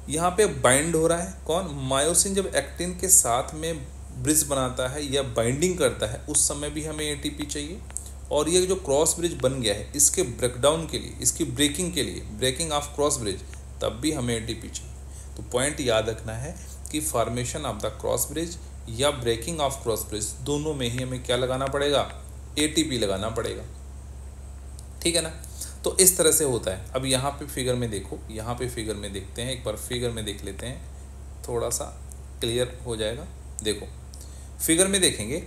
यहाँ पे बाइंड हो रहा है कौन, मायोसिन। जब एक्टिन के साथ में ब्रिज बनाता है या बाइंडिंग करता है उस समय भी हमें ATP चाहिए, और ये जो क्रॉस ब्रिज बन गया है इसके ब्रेकडाउन के लिए, इसकी ब्रेकिंग के लिए, ब्रेकिंग ऑफ क्रॉस ब्रिज, तब भी हमें ATP चाहिए। तो पॉइंट याद रखना है कि formation of the cross bridge या ब्रेकिंग ऑफ क्रॉस ब्रिज दोनों में ही हमें क्या लगाना पड़ेगा, ATP लगाना पड़ेगा। ठीक है ना, तो इस तरह से होता है। अब यहाँ पे फिगर में देखो, यहाँ पे फिगर में देखते हैं, एक बार फिगर में देख लेते हैं, थोड़ा सा क्लियर हो जाएगा। देखो फिगर में देखेंगे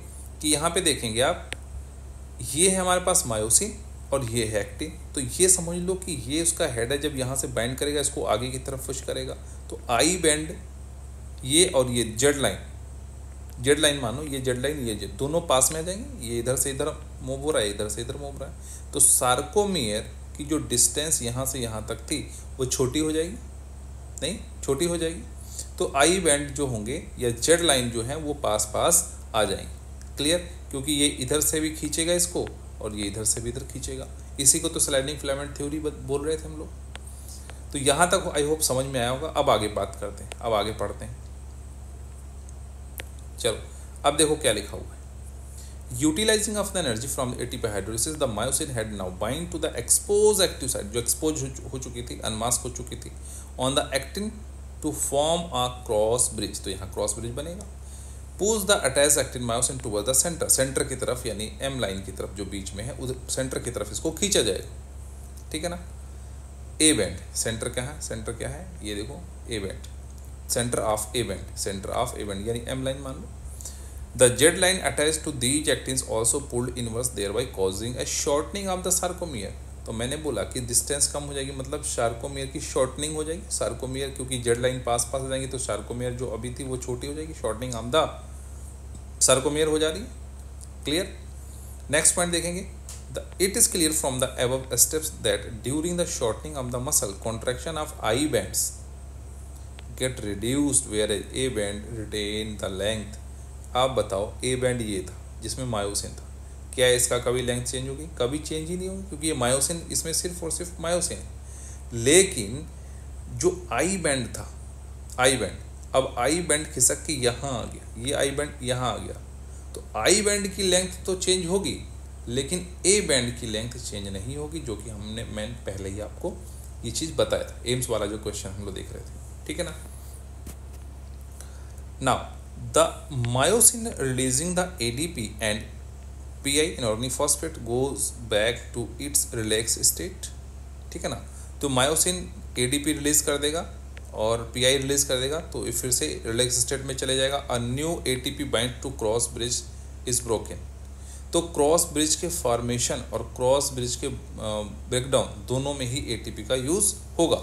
कि यहाँ पे देखेंगे आप, ये है हमारे पास मायोसिन और ये है एक्टिन। तो ये समझ लो कि ये उसका हेड है, जब यहाँ से बाइंड करेगा इसको आगे की तरफ पुश करेगा, तो आई बैंड ये और ये जेड लाइन मानो, ये जेड लाइन, ये जेड, दोनों पास में आ जाएंगे। ये इधर से इधर मूव हो रहा है, इधर से इधर मूव हो रहा है, तो सार्कोमियर की जो डिस्टेंस यहाँ से यहाँ तक थी वो छोटी हो जाएगी, नहीं छोटी हो जाएगी। तो आई बैंड जो होंगे या जेड लाइन जो है वो पास पास आ जाएंगे। क्लियर, क्योंकि ये इधर से भी खींचेगा इसको और ये इधर से भी इधर खींचेगा। इसी को तो स्लाइडिंग फिलामेंट थ्योरी बोल रहे थे हम लोग। तो यहाँ तक आई होप समझ में आया होगा। अब आगे बात करते हैं, अब आगे पढ़ते हैं। चलो अब देखो क्या लिखा हुआ है, utilizing of the energy from ATP hydrolysis the myosin had now bind to the expose active site, जो एक्सपोज हो चुकी थी, अनमास्क हो चुकी थी, on the actin to form a cross bridge. तो यहाँ क्रॉस ब्रिज बनेगा। Push the attach actin myosin toward the center, center की तरफ, यानी M लाइन की तरफ जो बीच में है उधर सेंटर की तरफ इसको खींचा जाएगा। ठीक है ना, A बैंड, सेंटर क्या है, सेंटर क्या है, ये देखो A band, centre of A band, centre of A band यानी M लाइन मान लो। The Z line attached to these actins also pulled inwards, thereby causing a shortening of the sarcomere। तो मैंने बोला कि डिस्टेंस कम हो जाएगी, मतलब सार्कोमियर की शॉर्टनिंग हो जाएगी। सार्कोमियर क्योंकि जेड लाइन पास पास हो जाएंगी तो सार्कोमियर जो अभी थी वो छोटी हो जाएगी, शॉर्टनिंग ऑफ द सार्कोमियर हो जा रही है। क्लियर, नेक्स्ट पॉइंट देखेंगे, it is clear from the above steps that during the shortening of the muscle, contraction of I bands get reduced whereas A band retain the length। आप बताओ, A band ये था जिसमें myosin था, क्या इसका कभी लेंथ चेंज होगी? कभी चेंज ही नहीं होगी, क्योंकि ये मायोसिन, इसमें सिर्फ और सिर्फ मायोसिन है। लेकिन जो आई बैंड था, आई बैंड, अब आई बैंड खिसक के यहाँ आ गया, ये आई बैंड यहाँ आ गया, तो आई बैंड की लेंथ तो चेंज होगी लेकिन ए बैंड की लेंथ चेंज नहीं होगी, जो कि मैं पहले ही आपको ये चीज़ बताया था, एम्स वाला जो क्वेश्चन हम लोग देख रहे थे। ठीक है ना, now the myosin releasing the ADP and PI inorganic phosphate goes back to its relax state। ठीक है ना, तो मायोसिन ADP रिलीज कर देगा और PI रिलीज कर देगा, तो फिर से रिलैक्स स्टेट में चले जाएगा। A new ATP bind to cross bridge is broken. तो क्रॉस ब्रिज के फॉर्मेशन और क्रॉस ब्रिज के ब्रेकडाउन दोनों में ही ATP का यूज होगा।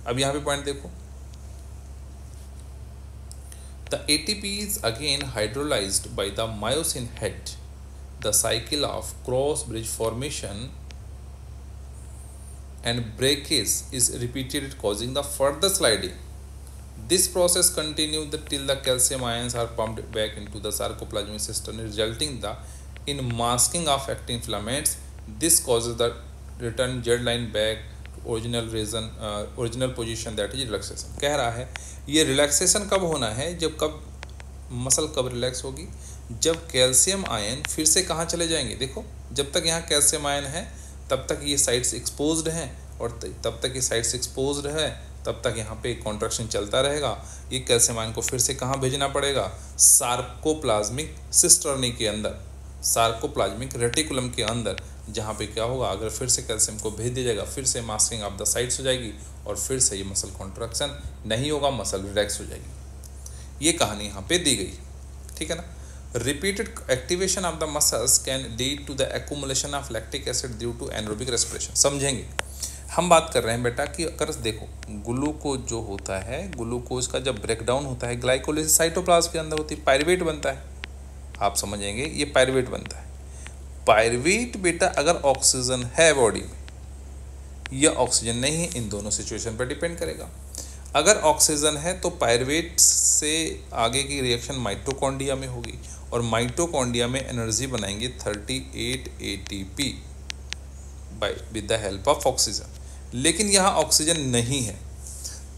अब यहाँ पे पॉइंट देखो, the ATP is again hydrolyzed by the myosin head. The cycle of cross bridge formation and breakage is repeated, causing the further sliding. This process continues till the calcium ions are pumped back into the sarcoplasmic system, resulting in masking of actin filaments. This causes the return Z line back original position, that is relaxation. कह रहा है ये relaxation कब होना है, जब कब muscle कब रिलैक्स होगी, जब कैल्शियम आयन फिर से कहाँ चले जाएंगे, देखो जब तक यहाँ कैल्शियम आयन है तब तक ये साइट्स एक्सपोज्ड हैं, और तब तक ये साइट्स एक्सपोज्ड है तब तक यहाँ पे कॉन्ट्रैक्शन चलता रहेगा। ये कैल्शियम आयन को फिर से कहाँ भेजना पड़ेगा, सार्कोप्लाज्मिक सिस्टर्नी के अंदर, सार्कोप्लाज्मिक रेटिकुलम के अंदर, जहाँ पे क्या होगा, अगर फिर से कैल्शियम को भेज दिया जाएगा फिर से मास्किंग ऑफ द साइट्स हो जाएगी और फिर से ये मसल कॉन्ट्रैक्शन नहीं होगा, मसल रिलैक्स हो जाएगी। ये कहानी यहाँ पे दी गई, ठीक है ना। Repeated activation of the muscles can lead to the accumulation of lactic acid due to anaerobic respiration. समझेंगे, हम बात कर रहे हैं बेटा कि अगर देखो ग्लूकोज जो होता है, ग्लूकोज का जब ब्रेकडाउन होता है ग्लाइकोलिसिस साइटोप्लाज्म के अंदर होती है, पायरुवेट बनता है, आप समझेंगे ये पायरुवेट बनता है। पायरुवेट बेटा अगर ऑक्सीजन है बॉडी में या ऑक्सीजन नहीं है, इन दोनों सिचुएशन पर डिपेंड करेगा। अगर ऑक्सीजन है तो पायरुवेट से आगे की रिएक्शन माइटोकॉन्ड्रिया में होगी और माइटोकॉन्ड्रिया में एनर्जी बनाएंगे 38 ATP by with the help of oxygen. लेकिन यहाँ ऑक्सीजन नहीं है,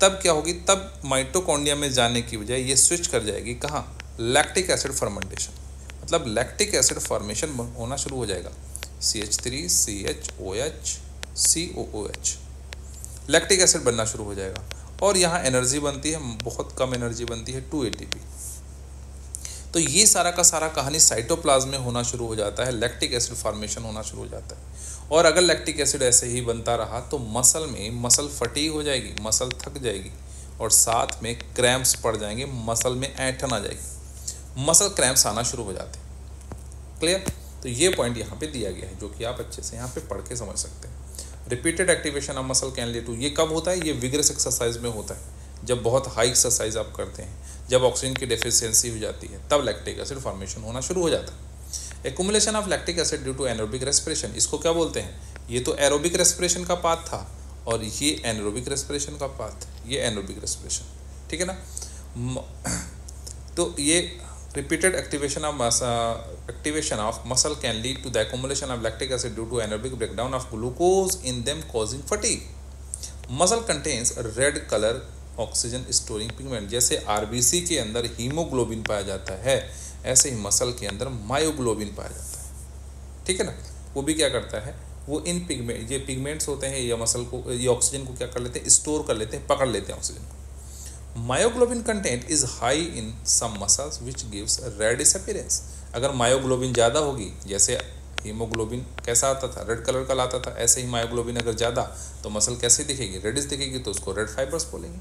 तब क्या होगी, तब माइटोकॉन्ड्रिया में जाने की बजाय ये स्विच कर जाएगी कहाँ, लैक्टिक एसिड फर्मेंटेशन, मतलब लैक्टिक एसिड फॉर्मेशन होना शुरू हो जाएगा, CH3 CHOH COOH, lactic acid बनना शुरू हो जाएगा और यहाँ एनर्जी बनती है, बहुत कम एनर्जी बनती है 2 ATP। तो ये सारा का सारा कहानी साइटोप्लाज्म में होना शुरू हो जाता है, लैक्टिक एसिड फॉर्मेशन होना शुरू हो जाता है। और अगर लैक्टिक एसिड ऐसे ही बनता रहा तो मसल में मसल फटीग हो जाएगी, मसल थक जाएगी और साथ में क्रैम्प्स पड़ जाएंगे, मसल में ऐंठन आ जाएगी, मसल क्रैम्प्स आना शुरू हो जाते हैं। क्लियर? तो ये पॉइंट यहाँ पे दिया गया है जो कि आप अच्छे से यहाँ पे पढ़ के समझ सकते हैं। Repeated activation of muscle can lead to, ये कब होता है, ये विगरस एक्सरसाइज में होता है, जब बहुत हाई एक्सरसाइज आप करते हैं, जब ऑक्सीजन की डेफिशिएंसी हो जाती है तब लैक्टिक एसिड फॉर्मेशन होना शुरू हो जाता है। Accumulation of lactic acid due to anaerobic respiration, इसको क्या बोलते हैं, ये तो एरोबिक रेस्पिरेशन का पार्ट था और ये एनरोबिक रेस्पिरेशन का पार्ट, ये एनरोबिक रेस्पिरेशन, ठीक है ना। तो ये repeated activation of muscle can lead to the accumulation of lactic acid due to anaerobic breakdown of glucose in them causing fatigue. Muscle contains a red color oxygen storing pigment, जैसे RBC के अंदर haemoglobin पाया जाता है ऐसे ही muscle के अंदर myoglobin पाया जाता है, ठीक है ना। वो भी क्या करता है, वो इन पिगमेंट, ये पिगमेंट्स होते हैं, ये मसल को, ये ऑक्सीजन को क्या कर लेते हैं, स्टोर कर लेते हैं, पकड़ लेते हैं ऑक्सीजन को। Myoglobin content is high in some muscles which gives reddish appearance. अगर मायोग्लोबिन ज़्यादा होगी, जैसे हीमोग्लोबिन कैसा आता था, रेड कलर का लाता था, ऐसे ही मायोग्लोबिन अगर ज़्यादा तो मसल कैसे दिखेगी, रेडिश दिखेगी, तो उसको रेड फाइबर्स बोलेंगे।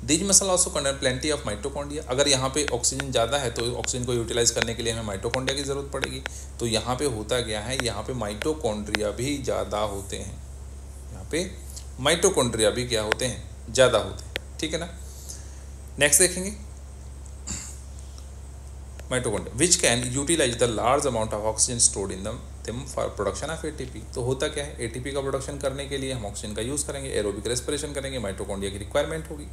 These muscle also contain plenty of mitochondria. अगर यहाँ पे ऑक्सीजन ज़्यादा है तो ऑक्सीजन को यूटिलाइज करने के लिए हमें माइटोकॉन्ड्रिया की ज़रूरत पड़ेगी। तो यहाँ पे होता क्या है, यहाँ पे माइटोकॉन्ड्रिया भी ज़्यादा होते हैं, यहाँ पे माइटोकॉन्ड्रिया भी क्या होते हैं, ज़्यादा होते हैं, ठीक है ना। नेक्स्ट देखेंगे mitochondria which can utilize the large amount of oxygen stored in them for production of ATP। तो होता क्या है, ATP का प्रोडक्शन करने के लिए हम ऑक्सीजन का यूज़ करेंगे, एरोबिक रेस्पिरेशन करेंगे, माइटोकॉन्ड्रिया की रिक्वायरमेंट होगी।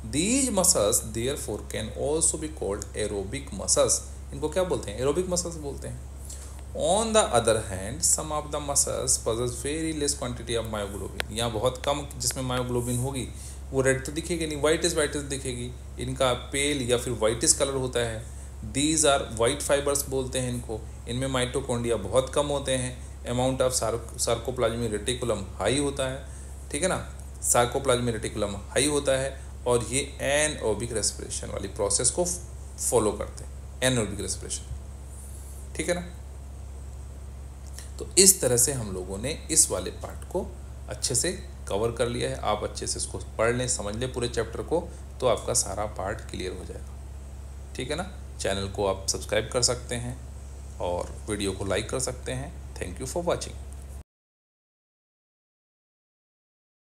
These muscles therefore can also be called aerobic muscles. इनको क्या बोलते हैं, एरोबिक मसल्स बोलते हैं। On the other hand some of the muscles possess very less quantity of myoglobin. यहाँ बहुत कम जिसमें मायोग्लोबिन होगी वो रेड तो दिखेगी नहीं, वाइटिस दिखेगी, इनका पेल या फिर वाइटिस कलर होता है। दीज आर वाइट फाइबर्स बोलते हैं इनको। इनमें माइटोकॉन्ड्रिया बहुत कम होते हैं, amount of sarcoplasmic reticulum high होता है, ठीक है ना, सार्कोप्लाज्मिक रेटिकुलम हाई होता है और ये एनएरोबिक रेस्पिरेशन वाली प्रोसेस को फॉलो करते हैं, एनएरोबिक रेस्पिरेशन, ठीक है ना। तो इस तरह से हम लोगों ने इस वाले पार्ट को अच्छे से कवर कर लिया है। आप अच्छे से इसको पढ़ लें, समझ लें पूरे चैप्टर को, तो आपका सारा पार्ट क्लियर हो जाएगा, ठीक है ना। चैनल को आप सब्सक्राइब कर सकते हैं और वीडियो को लाइक कर सकते हैं। Thank you for watching.